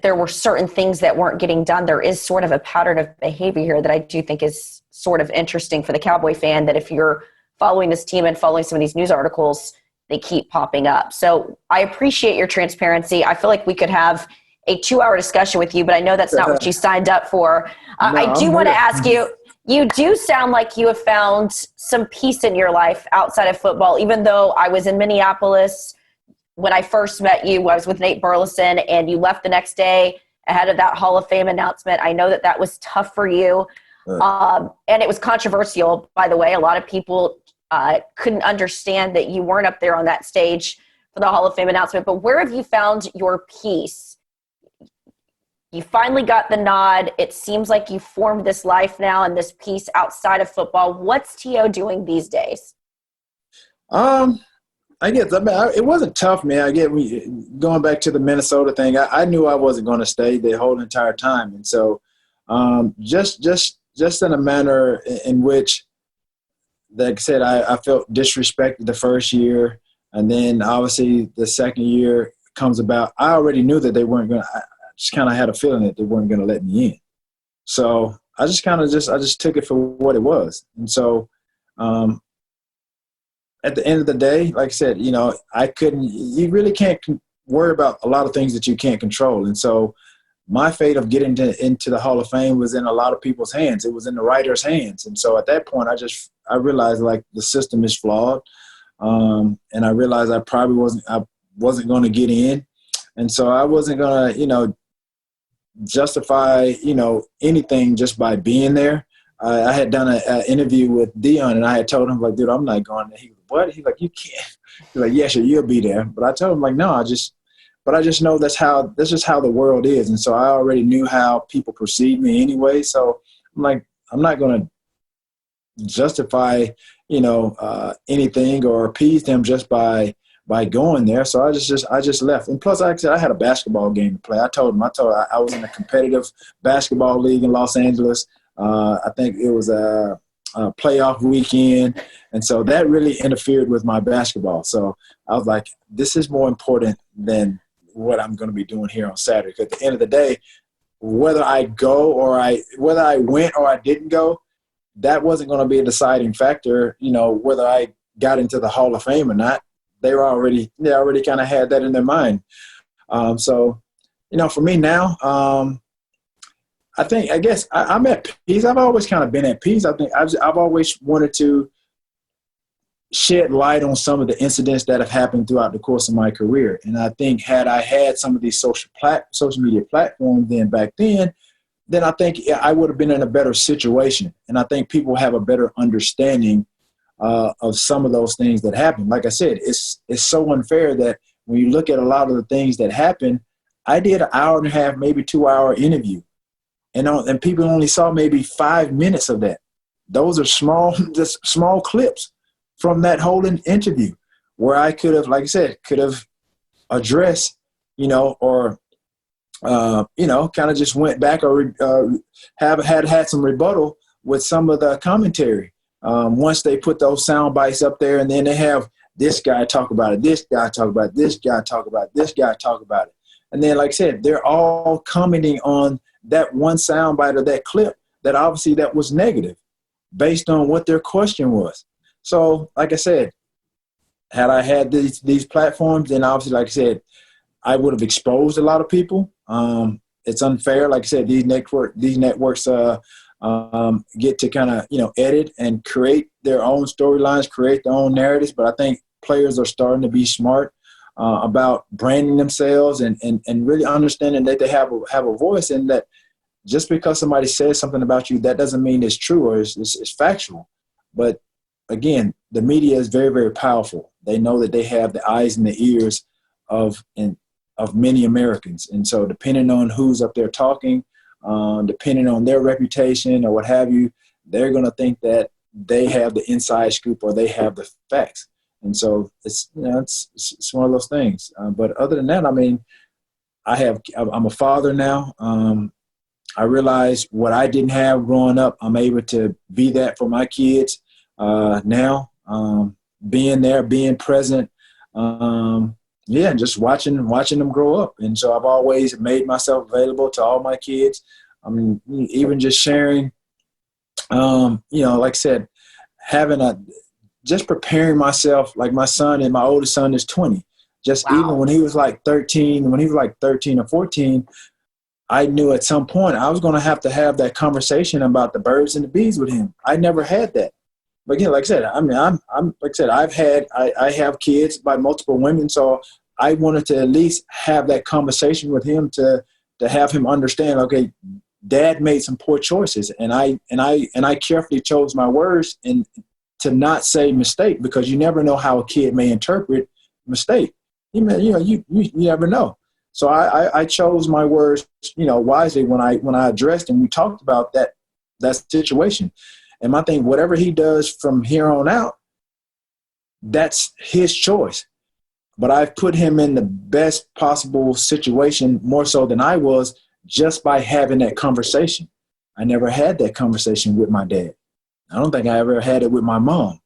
there were certain things that weren't getting done, there is sort of a pattern of behavior here that I do think is sort of interesting for the Cowboy fan, that if you're following this team and following some of these news articles, they keep popping up. So I appreciate your transparency. I feel like we could have a 2-hour discussion with you, but I know that's not what you signed up for. I do want to ask you, you do sound like you have found some peace in your life outside of football, even though I was in Minneapolis when I first met you. I was with Nate Burleson, and you left the next day ahead of that Hall of Fame announcement. I know that was tough for you. And it was controversial, by the way. A lot of people couldn't understand that you weren't up there on that stage for the Hall of Fame announcement. But where have you found your peace? You finally got the nod. It seems like you formed this life now and this piece outside of football. What's T.O. doing these days? I guess it wasn't tough, man. I get going back to the Minnesota thing. I knew I wasn't going to stay the whole entire time, and so just in a manner in which, like I said, I felt disrespected the first year, and then obviously the second year comes about. I already knew that they weren't going to. Just kind of had a feeling that they weren't going to let me in. So I just took it for what it was. And so at the end of the day, like I said, you really can't worry about a lot of things that you can't control. And so my fate of getting into the Hall of Fame was in a lot of people's hands. It was in the writers' hands. And so at that point, I realized like the system is flawed. And I realized I probably wasn't going to get in. And so I wasn't going to, justify, anything just by being there. I had done an interview with Dion, and I had told him, like, dude, I'm not going there. He was, what? He's like, you can't. He's like, yeah, sure, you'll be there. But I told him, like, no, I just know that's just how the world is. And so I already knew how people perceive me anyway. So I'm like, I'm not going to justify, anything or appease them just by going there. So I just left. And plus, like I said, I had a basketball game to play. I told him I was in a competitive basketball league in Los Angeles. I think it was a playoff weekend. And so that really interfered with my basketball. So I was like, this is more important than what I'm going to be doing here on Saturday. Because at the end of the day, whether I went or I didn't go, that wasn't going to be a deciding factor, whether I got into the Hall of Fame or not. They already kind of had that in their mind. So, for me now, I guess I'm at peace. I've always kind of been at peace. I think I've always wanted to shed light on some of the incidents that have happened throughout the course of my career. And I think had I had some of these social media platforms back then I think I would have been in a better situation. And I think people have a better understanding of some of those things that happen. Like I said, it's so unfair that when you look at a lot of the things that happen, I did an hour and a half, maybe 2 hour interview. And people only saw maybe 5 minutes of that. Those are just small clips from that whole interview where I could have, like I said, addressed, or, kind of just went back or had some rebuttal with some of the commentary. Once they put those sound bites up there, and then they have this guy talk about it, this guy talk about it, this guy talk about it, this guy talk about it. And then, like I said, they're all commenting on that one sound bite of that clip that obviously that was negative based on what their question was. So, like I said, had I had these platforms, then obviously, like I said, I would have exposed a lot of people. It's unfair. Like I said, these networks get to kind of, edit and create their own storylines, create their own narratives. But I think players are starting to be smart about branding themselves and really understanding that they have a voice, and that just because somebody says something about you, that doesn't mean it's true or it's factual. But again, the media is very, very powerful. They know that they have the eyes and the ears of many Americans. And so depending on who's up there talking, depending on their reputation or what have you, they're going to think that they have the inside scoop or they have the facts. And so it's one of those things. But other than that, I mean, I'm a father now. I realize what I didn't have growing up, I'm able to be that for my kids now, being there, being present, and just watching them grow up. And so I've always made myself available to all my kids. I mean, even just sharing, like I said, just preparing myself, like my son, and my oldest son is 20. Just wow. Even when he was like 13 or 14, I knew at some point I was going to have that conversation about the birds and the bees with him. I never had that. But again, like I said, I mean, I have kids by multiple women, so I wanted to at least have that conversation with him to have him understand, okay, Dad made some poor choices, and I carefully chose my words and to not say mistake, because you never know how a kid may interpret mistake. You never know. So I chose my words, wisely when I addressed and we talked about that situation. And my thing, whatever he does from here on out, that's his choice. But I've put him in the best possible situation, more so than I was, just by having that conversation. I never had that conversation with my dad. I don't think I ever had it with my mom.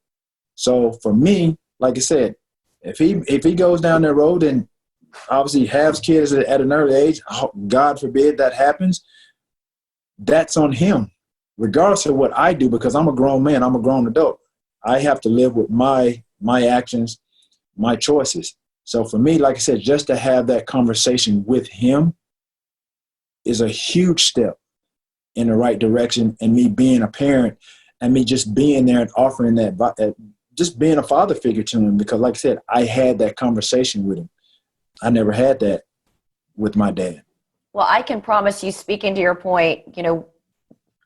So for me, like I said, if he goes down that road and obviously has kids at an early age, God forbid that happens, that's on him, regardless of what I do, because I'm a grown man, I'm a grown adult. I have to live with my actions, my choices. So for me, like I said, just to have that conversation with him is a huge step in the right direction, and me being a parent and me just being there and offering that, just being a father figure to him, because like I said, I had that conversation with him. I never had that with my dad. Well, I can promise you, speaking to your point,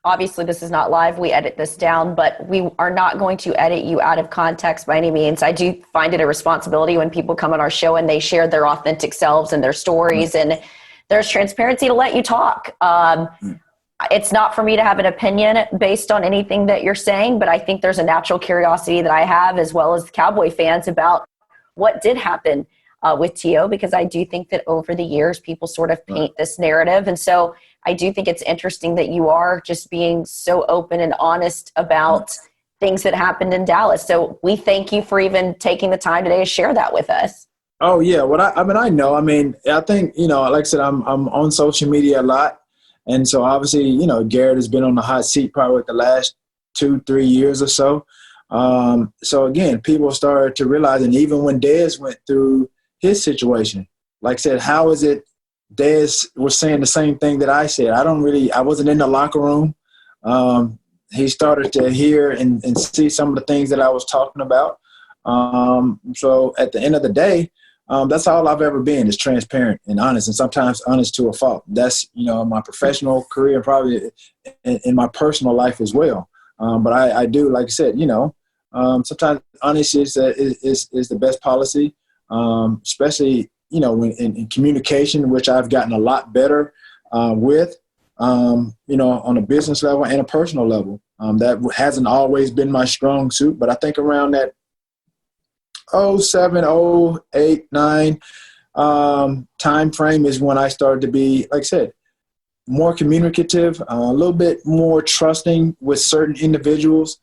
obviously this is not live. We edit this down, but we are not going to edit you out of context by any means. I do find it a responsibility when people come on our show and they share their authentic selves and their stories, and there's transparency to let you talk. It's not for me to have an opinion based on anything that you're saying, but I think there's a natural curiosity that I have, as well as Cowboy fans, about what did happen with T.O., because I do think that over the years, people sort of paint this narrative. And so I do think it's interesting that you are just being so open and honest about things that happened in Dallas. So we thank you for even taking the time today to share that with us. Oh, yeah. Well, I know. I mean, I think, like I said, I'm on social media a lot. And so obviously, Garrett has been on the hot seat probably with the last 2-3 years or so. So again, people started to realize, and even when Dez went through his situation, like I said, how is it Dez was saying the same thing that I said? I wasn't in the locker room. He started to hear and see some of the things that I was talking about. So at the end of the day, that's all I've ever been, is transparent and honest, and sometimes honest to a fault. That's, my professional career and probably in my personal life as well. But I do, like I said, sometimes honesty is the best policy, especially, when in communication, which I've gotten a lot better with, on a business level and a personal level. That hasn't always been my strong suit, but I think around that 07, 08, 09 time frame is when I started to be, like I said, more communicative, a little bit more trusting with certain individuals.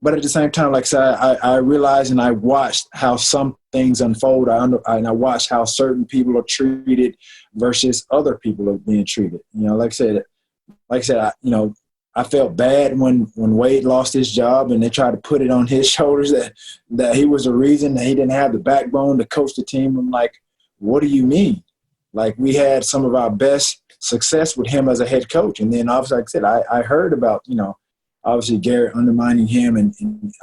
But at the same time, like I said, I realized and I watched how some things unfold. And I watched how certain people are treated versus other people are being treated. Like I said, I felt bad when Wade lost his job and they tried to put it on his shoulders that he was the reason, that he didn't have the backbone to coach the team. I'm like, what do you mean? Like, we had some of our best success with him as a head coach. And then obviously, like I said, I heard about, obviously Garrett undermining him and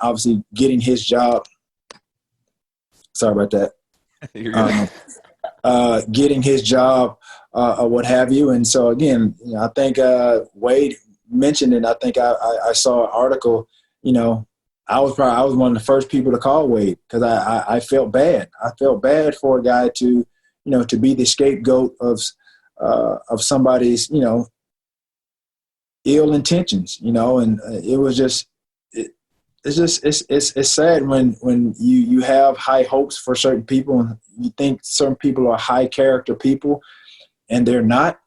obviously getting his job. Sorry about that. You're good. Getting his job or what have you. And so, again, I think Wade mentioned it. I think I saw an article, I was one of the first people to call Wade because I felt bad. I felt bad for a guy to be the scapegoat of somebody's, ill intentions, and it was just, it's sad when you have high hopes for certain people and you think certain people are high character people and they're not,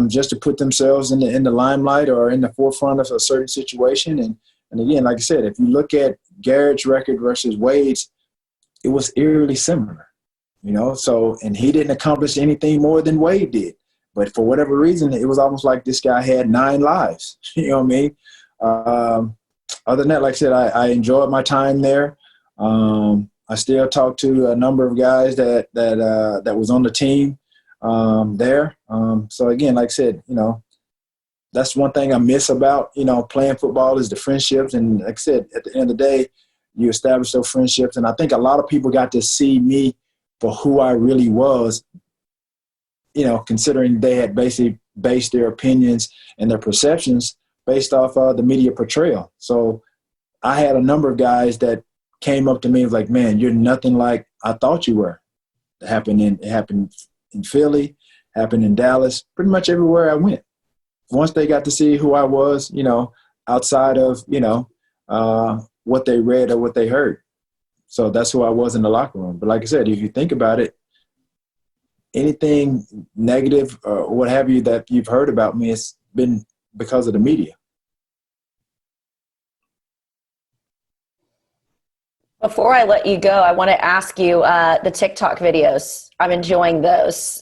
just to put themselves in the limelight or in the forefront of a certain situation. And again, like I said, if you look at Garrett's record versus Wade's, it was eerily similar, so, and he didn't accomplish anything more than Wade did. But for whatever reason, it was almost like this guy had 9 lives. You know what I mean? Other than that, like I said, I enjoyed my time there. I still talk to a number of guys that was on the team there. So again, like I said, that's one thing I miss about, playing football is the friendships. And like I said, at the end of the day, you establish those friendships. And I think a lot of people got to see me for who I really was, considering they had basically based their opinions and their perceptions based off the media portrayal. So I had a number of guys that came up to me and was like, man, you're nothing like I thought you were. It happened in Philly, happened in Dallas, pretty much everywhere I went. Once they got to see who I was, outside of, what they read or what they heard. So that's who I was in the locker room. But like I said, if you think about it, anything negative or what have you that you've heard about me, it's been because of the media. Before I let you go, I want to ask you the TikTok videos. I'm enjoying those.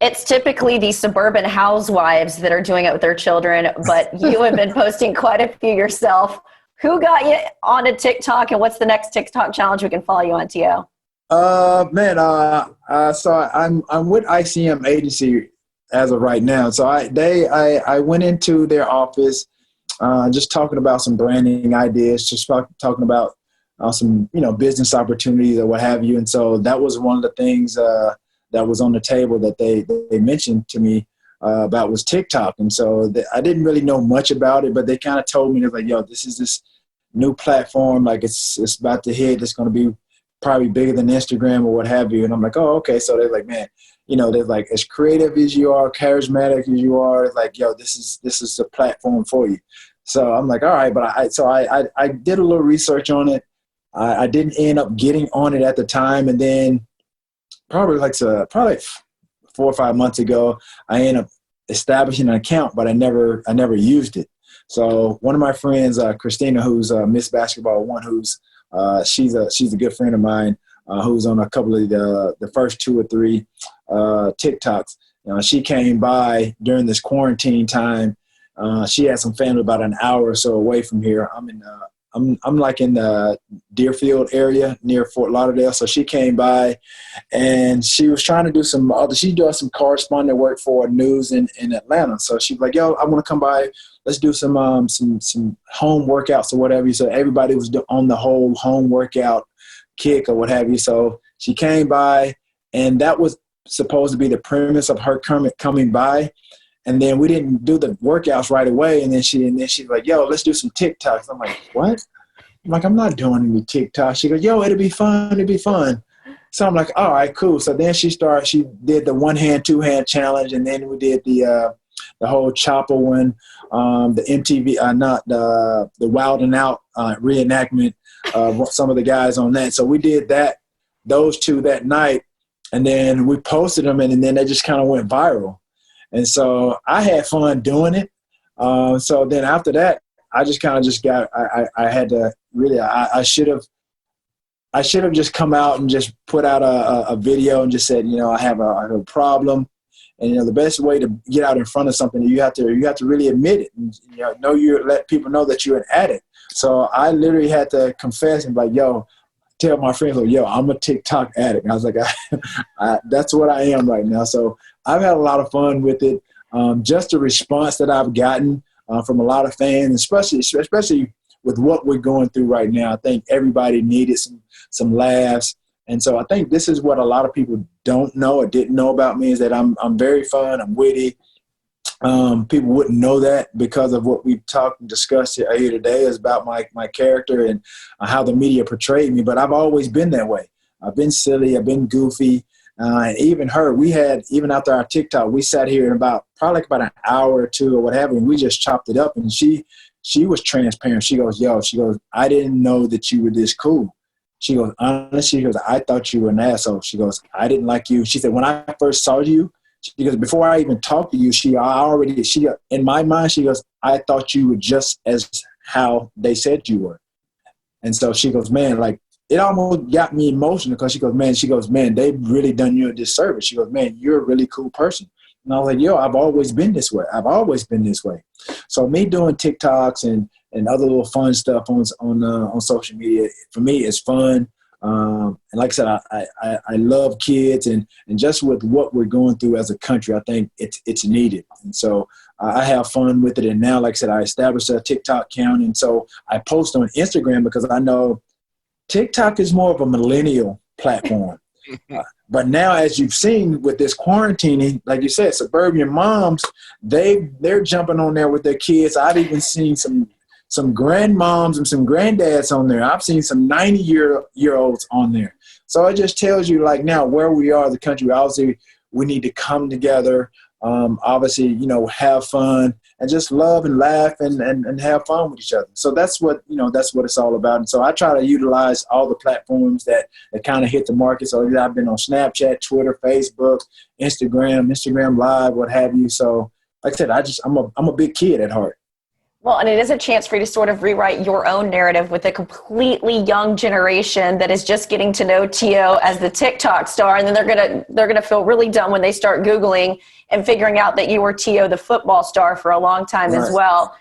It's typically the suburban housewives that are doing it with their children, but you have been posting quite a few yourself. Who got you onto TikTok, and what's the next TikTok challenge we can follow you on, T.O.? So I'm with ICM agency as of right now. So I went into their office, just talking about some branding ideas, just talking about some, business opportunities or what have you. And so that was one of the things that was on the table that they mentioned to me about was TikTok. And so I didn't really know much about it, but they kind of told me, they're like, yo, this is this new platform. Like it's about to hit. It's going to be probably bigger than Instagram or what have you. And I'm like, oh, okay. So they're like, man, they're like, as creative as you are, charismatic as you are, it's like, yo, this is a platform for you. So I'm like, all right. But I did a little research on it. I didn't end up getting on it at the time. And then probably 4 or 5 months ago, I ended up establishing an account, but I never used it. So one of my friends, Christina, who's Miss Basketball One, she's a good friend of mine, who's on a couple of the first 2 or 3 TikToks. she came by during this quarantine time. She had some family about an hour or so away from here. I'm like in the Deerfield area near Fort Lauderdale. So she came by and she was trying to do she does some correspondent work for news in Atlanta. So she's like, yo, I want to come by. Let's do some home workouts or whatever. So everybody was on the whole home workout kick or what have you. So she came by, and that was supposed to be the premise of her coming by. And then we didn't do the workouts right away. And then she's like, yo, let's do some TikToks. I'm like, what? I'm like, I'm not doing any TikToks. She goes, yo, it'll be fun. So I'm like, all right, cool. So then she did the 1-hand, 2-hand challenge. And then we did the whole chopper one, the MTV, the Wild 'N Out reenactment of some of the guys on that. So we did those two that night. And then we posted them, and then they just kind of went viral. And so I had fun doing it. So then after that, I just kind of I had to really, I should have just come out and just put out a video and just said, I have a problem. And, the best way to get out in front of something, you have to really admit it and, let people know that you're an addict. So I literally had to confess and like, tell my friends, I'm a TikTok addict. And I was like, that's what I am right now. So I've had a lot of fun with it. Just the response that I've gotten from a lot of fans, especially with what we're going through right now. I think everybody needed some laughs. And so I think this is what a lot of people don't know or didn't know about me, is that I'm very fun, I'm witty. People wouldn't know that because of what we've talked and discussed here today is about my character and how the media portrayed me. But I've always been that way. I've been silly. I've been goofy. And even even after our TikTok, we sat here in probably about an hour or two or what have you, and we just chopped it up. And she was transparent. She goes, I didn't know that you were this cool. She goes, honestly, I thought you were an asshole. She goes, I didn't like you. She said, when I first saw you, because before I even talked to you, in my mind, she goes, I thought you were just as how they said you were. And so she goes, man, like, it almost got me emotional because she goes, man, they've really done you a disservice. She goes, man, you're a really cool person. And I was like, I've always been this way. So me doing TikToks and other little fun stuff on social media, for me, is fun. And like I said, I love kids, and just with what we're going through as a country, I think it's needed. And so I have fun with it. And now, like I said, I established a TikTok account, and so I post on Instagram because I know TikTok is more of a millennial platform. But now, as you've seen with this quarantining, like you said, suburban moms, they're jumping on there with their kids. I've even seen some grandmoms and some granddads on there. I've seen some 90-year-olds on there. So it just tells you, like, now where we are, the country, obviously we need to come together, obviously, have fun and just love and laugh and have fun with each other. So that's what it's all about. And so I try to utilize all the platforms that kind of hit the market. So I've been on Snapchat, Twitter, Facebook, Instagram Live, what have you. So like I said, I'm a big kid at heart. Well, and it is a chance for you to sort of rewrite your own narrative with a completely young generation that is just getting to know T.O. as the TikTok star, and then they're gonna feel really dumb when they start Googling and figuring out that you were T.O. the football star for a long time as well.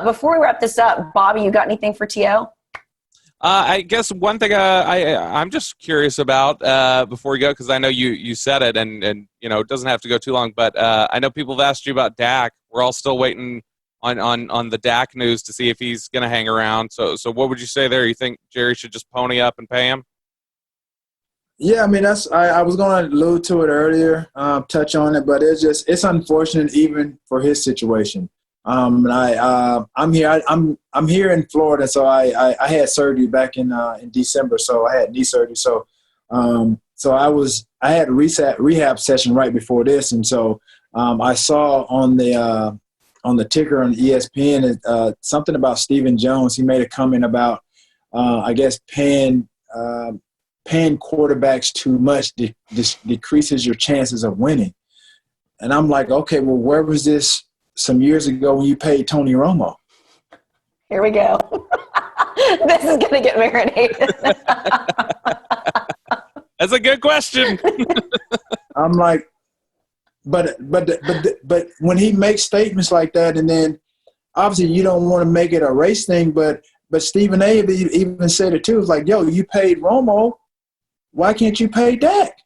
Before we wrap this up, Bobby, you got anything for T.O.? I guess one thing I'm just curious about before we go, because I know you said it, and it doesn't have to go too long, but I know people have asked you about Dak. We're all still waiting on the Dak news to see if he's going to hang around. So what would you say there? You think Jerry should just pony up and pay him? Yeah, I mean, I was going to allude to it earlier, touch on it, but it's unfortunate even for his situation. And I'm here in Florida, so I had surgery back in December, so I had knee surgery. So I had a rehab session right before this, and so I saw on the ticker on ESPN something about Stephen Jones. He made a comment about I guess paying quarterbacks too much decreases your chances of winning. And I'm like, okay, well, where was this some years ago when you paid Tony Romo? Here we go. This is going to get marinated. That's a good question. I'm like, but when he makes statements like that, and then obviously you don't want to make it a race thing, but Stephen A. even said it too. It's like, yo, you paid Romo, why can't you pay Dak?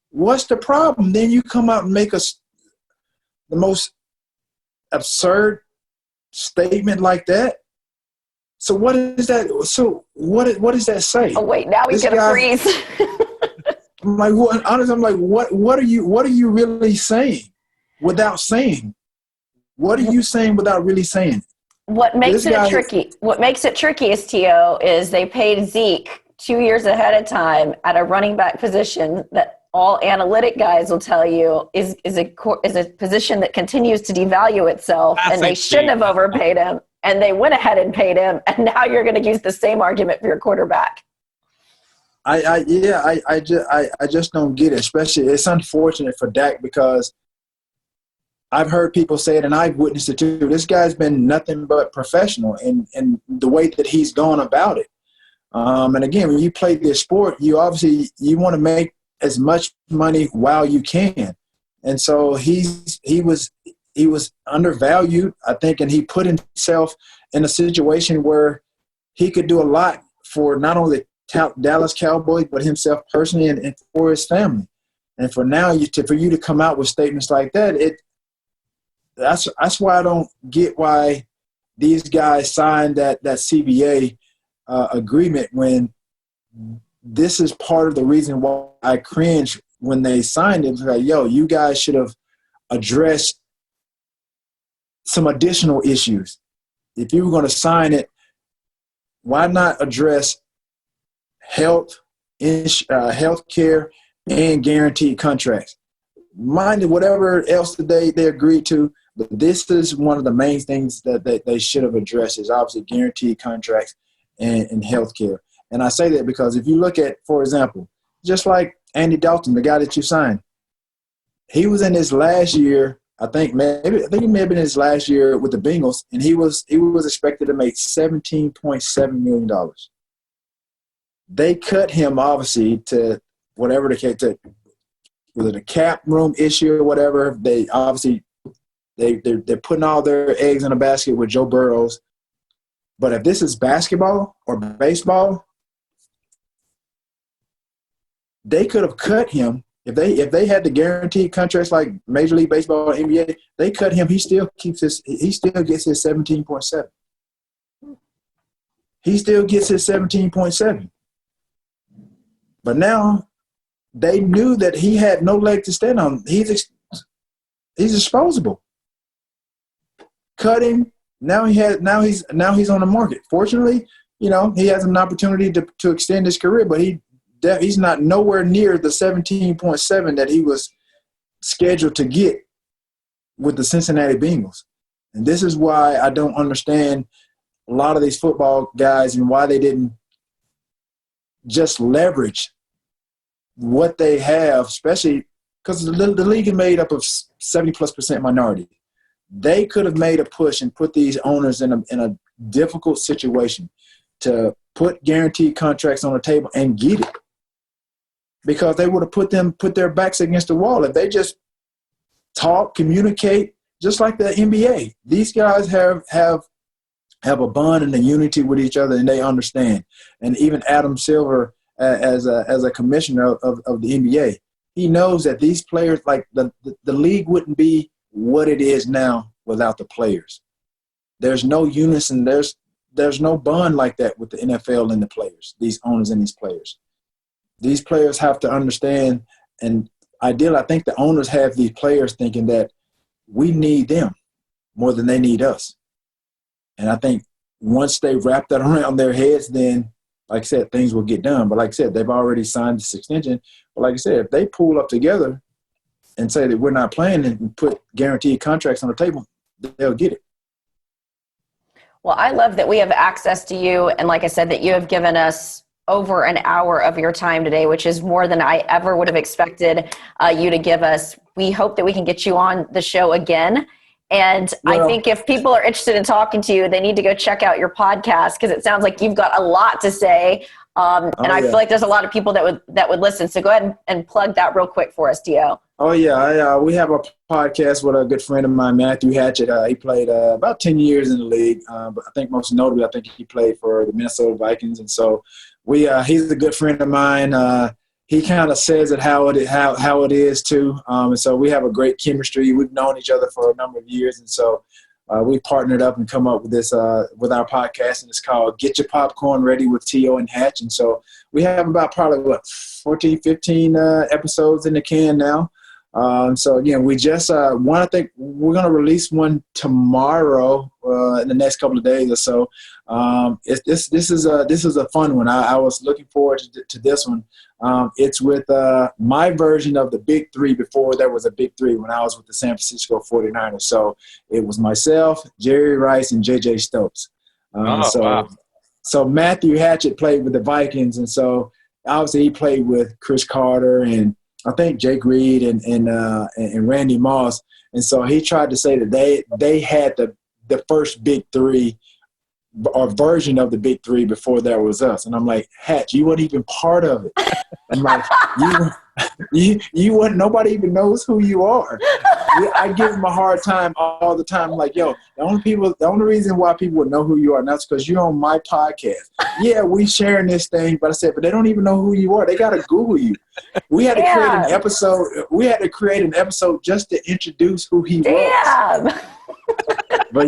What's the problem? Then you come out and make the most absurd statement like that. So what is that? So what does that say? Oh wait, now we get a freeze. I'm like, what? Honestly, I'm like, what are you really saying without saying? What are you saying without really saying? What makes it tricky is, T.O., is they paid Zeke 2 years ahead of time at a running back position that all analytic guys will tell you is a position that continues to devalue itself, and they shouldn't have overpaid him, and they went ahead and paid him, and now you're going to use the same argument for your quarterback. I just don't get it. Especially, it's unfortunate for Dak because I've heard people say it, and I've witnessed it too. This guy's been nothing but professional in the way that he's gone about it. And again, when you play this sport, you want to make as much money while you can. And so he was undervalued, I think, and he put himself in a situation where he could do a lot for not only Dallas Cowboys, but himself personally and for his family. And for you to come out with statements like that, that's why I don't get why these guys signed that CBA agreement when this is part of the reason why I cringe when they signed it. It's like, yo, you guys should have addressed some additional issues. If you were going to sign it, why not address health care and guaranteed contracts? Mind you, whatever else they agreed to, but this is one of the main things that they should have addressed is obviously guaranteed contracts and health care. And I say that because if you look at, for example, just like Andy Dalton, the guy that you signed, he was in his last year. I think he may have been his last year with the Bengals, and he was expected to make $17.7 million. They cut him obviously to whatever the case, was it a cap room issue or whatever. They obviously they're putting all their eggs in a basket with Joe Burrows. But if this is basketball or baseball, they could have cut him. If they had the guaranteed contracts like Major League Baseball or NBA, they cut him. He still gets his 17.7. He still gets his 17.7. But now they knew that he had no leg to stand on. He's disposable. Cut him. Now he's on the market. Fortunately, he has an opportunity to extend his career, but he's not nowhere near the 17.7 that he was scheduled to get with the Cincinnati Bengals. And this is why I don't understand a lot of these football guys and why they didn't just leverage what they have, especially because the league is made up of 70+% minority. They could have made a push and put these owners in a difficult situation to put guaranteed contracts on the table and get it, because they would have put their backs against the wall if they just talk, communicate, just like the NBA. These guys have a bond and a unity with each other, and they understand. And even Adam Silver, as a commissioner of the NBA, he knows that these players, like the league wouldn't be what it is now without the players. There's no unison. There's no bond like that with the NFL and the players, these owners and these players. These players have to understand, and ideally, I think the owners have these players thinking that we need them more than they need us. And I think once they wrap that around their heads, then, like I said, things will get done. But like I said, they've already signed this extension. But like I said, if they pull up together and say that we're not playing and put guaranteed contracts on the table, they'll get it. Well, I love that we have access to you. And like I said, that you have given us over an hour of your time today, which is more than I ever would have expected you to give us. We hope that we can get you on the show again. And I think if people are interested in talking to you, they need to go check out your podcast, because it sounds like you've got a lot to say. I feel like there's a lot of people that would listen. So go ahead and plug that real quick for us, Dio. Oh yeah, we have a podcast with a good friend of mine, Matthew Hatchett. He played about 10 years in the league, but I think most notably, I think he played for the Minnesota Vikings, and so he's a good friend of mine. He kind of says it how it is too, and so we have a great chemistry. We've known each other for a number of years, and so we partnered up and come up with this with our podcast, and it's called Get Your Popcorn Ready with T.O. and Hatch, and so we have about probably 14, 15 episodes in the can now. So again, we just I think we're going to release one tomorrow in the next couple of days or so. This is a fun one. I was looking forward to this one. It's with my version of the Big Three before there was a Big Three when I was with the San Francisco 49ers. So it was myself, Jerry Rice, and J.J. Stokes. Wow. So Matthew Hatchett played with the Vikings, and so obviously he played with Chris Carter and I think Jake Reed and Randy Moss. And so he tried to say that they had the first Big Three or version of the Big Three before there was us. And I'm like, Hatch, you weren't even part of it. I'm like, you weren't, nobody even knows who you are. I give him a hard time all the time. I'm like, yo, the only reason why people would know who you are, and that's because you're on my podcast. Yeah, we sharing this thing, but I said, but they don't even know who you are. They got to Google you. We had to create an episode. We had to create an episode just to introduce who he was. But but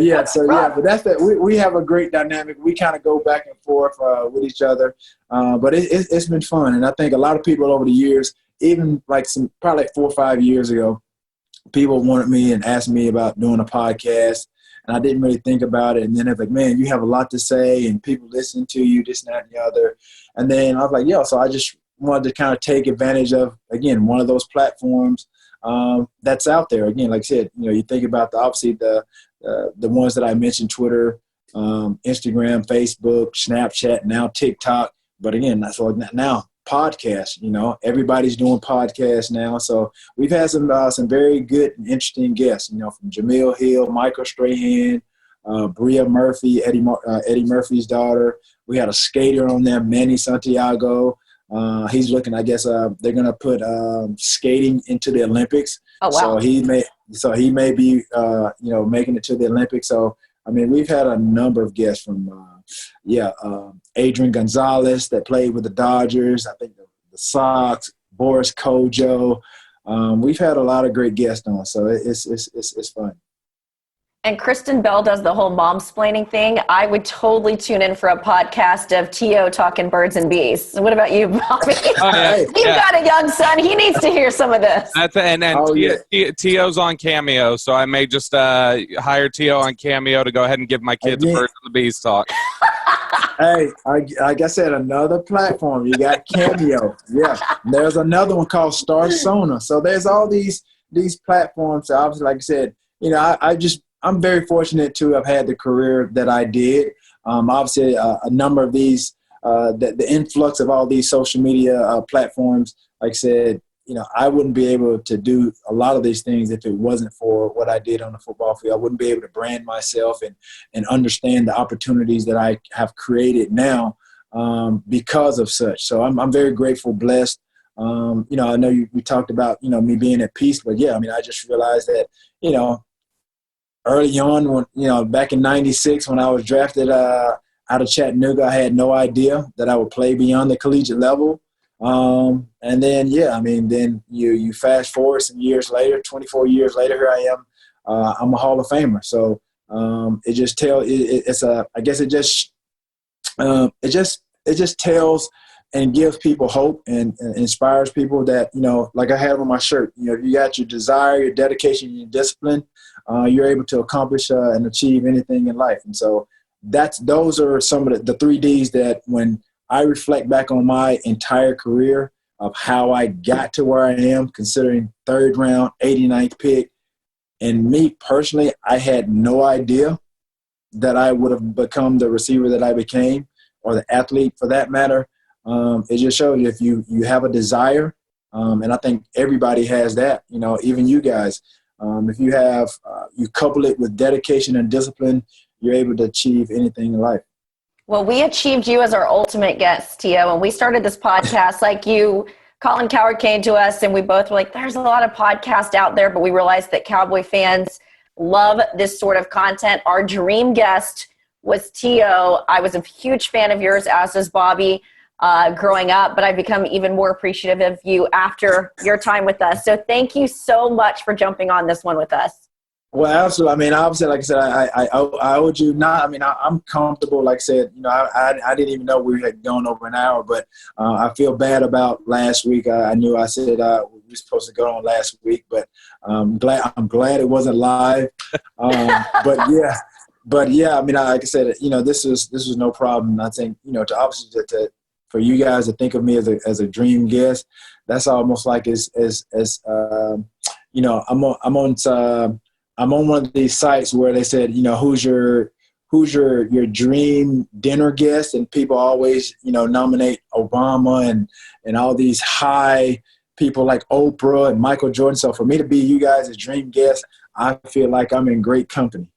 that's that. We have a great dynamic. We kind of go back and forth with each other, but it's been fun. And I think a lot of people over the years, even probably 4 or 5 years ago, people wanted me and asked me about doing a podcast, and I didn't really think about it. And then they're like, man, you have a lot to say, and people listen to you, this and that and the other. And then I was like, so I just wanted to kind of take advantage of, again, one of those platforms that's out there. Again, like I said, you think about the ones that I mentioned, Twitter, Instagram, Facebook, Snapchat, now TikTok. But again, that's all now podcasts. Everybody's doing podcasts now. So we've had some very good and interesting guests. From Jamil Hill, Michael Strahan, Bria Murphy, Eddie Murphy's daughter. We had a skater on there, Manny Santiago. He's looking. I guess they're gonna put skating into the Olympics. Oh wow! So he may be making it to the Olympics. So I mean, we've had a number of guests from Adrian Gonzalez that played with the Dodgers. I think the Sox, Boris Kojo. We've had a lot of great guests on, so it's fun. And Kristen Bell does the whole mom-splaining thing. I would totally tune in for a podcast of T.O. talking birds and bees. So what about you, Bobby? You've got a young son. He needs to hear some of this. T.O.'s on Cameo, so I may just hire T.O. on Cameo to go ahead and give my kids birds and the bees talk. Hey, like I said, another platform. You got Cameo. Yeah. There's another one called Star Sona. So there's all these platforms. So obviously, like I said, I'm very fortunate to have had the career that I did. Obviously, a number of these, the influx of all these social media platforms, like I said, I wouldn't be able to do a lot of these things if it wasn't for what I did on the football field. I wouldn't be able to brand myself and understand the opportunities that I have created now because of such. So I'm very grateful, blessed. I know we talked about, me being at peace, but I just realized that, early on, when back in '96, when I was drafted out of Chattanooga, I had no idea that I would play beyond the collegiate level. And then, then you fast forward some years later, 24 years later, here I am. I'm a Hall of Famer. So it just tells and gives people hope and inspires people that, like I have on my shirt, if you got your desire, your dedication, your discipline, you're able to accomplish and achieve anything in life. And so those are some of the 3 Ds that when I reflect back on my entire career of how I got to where I am, considering 3rd round, 89th pick, and me personally, I had no idea that I would have become the receiver that I became, or the athlete for that matter. It just shows you if you have a desire, and I think everybody has that, even you guys. If you have, you couple it with dedication and discipline, you're able to achieve anything in life. Well, we achieved you as our ultimate guest, T.O., and we started this podcast like you Colin Cowherd came to us and we both were like, there's a lot of podcasts out there, but we realized that Cowboy fans love this sort of content. Our dream guest was T.O. I was a huge fan of yours, as is Bobby, growing up, but I've become even more appreciative of you after your time with us. So thank you so much for jumping on this one with us. Well, absolutely. I mean, obviously, like I said, I owed you not. I mean, I'm comfortable. Like I said, I didn't even know we had gone over an hour, but I feel bad about last week. I knew I said we were supposed to go on last week, but I'm glad it wasn't live. But yeah. I mean, like I said, this was no problem. I think to obviously for you guys to think of me as a dream guest, that's almost like I'm on one of these sites where they said, who's your dream dinner guest, and people always, nominate Obama and all these high people like Oprah and Michael Jordan. So for me to be you guys' dream guest, I feel like I'm in great company.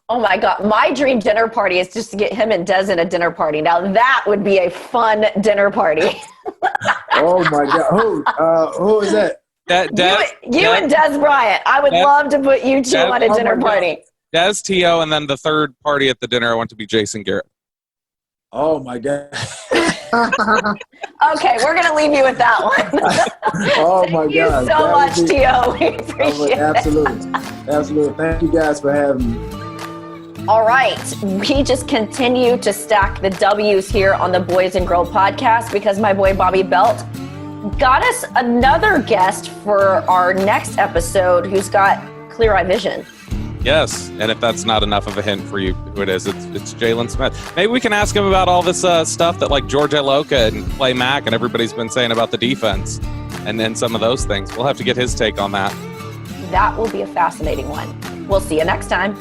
Oh my God. My dream dinner party is just to get him and Des in a dinner party. Now that would be a fun dinner party. Oh my God. Who is that? You and Des Bryant. I would love to put you two on a dinner party. Des, T.O., and then the third party at the dinner, I want to be Jason Garrett. Oh, my God. Okay, we're going to leave you with that one. Oh, my God. Thank you so much, T.O. We appreciate it. Absolutely. Thank you guys for having me. All right. We just continue to stack the W's here on the Boys and Girl podcast because my boy Bobby Belt got us another guest for our next episode who's got clear eye vision. Yes, and if that's not enough of a hint for you, who it is, it's Jalen Smith. Maybe we can ask him about all this stuff that like George Iloka and Clay Mack and everybody's been saying about the defense and then some of those things. We'll have to get his take on that. That will be a fascinating one. We'll see you next time.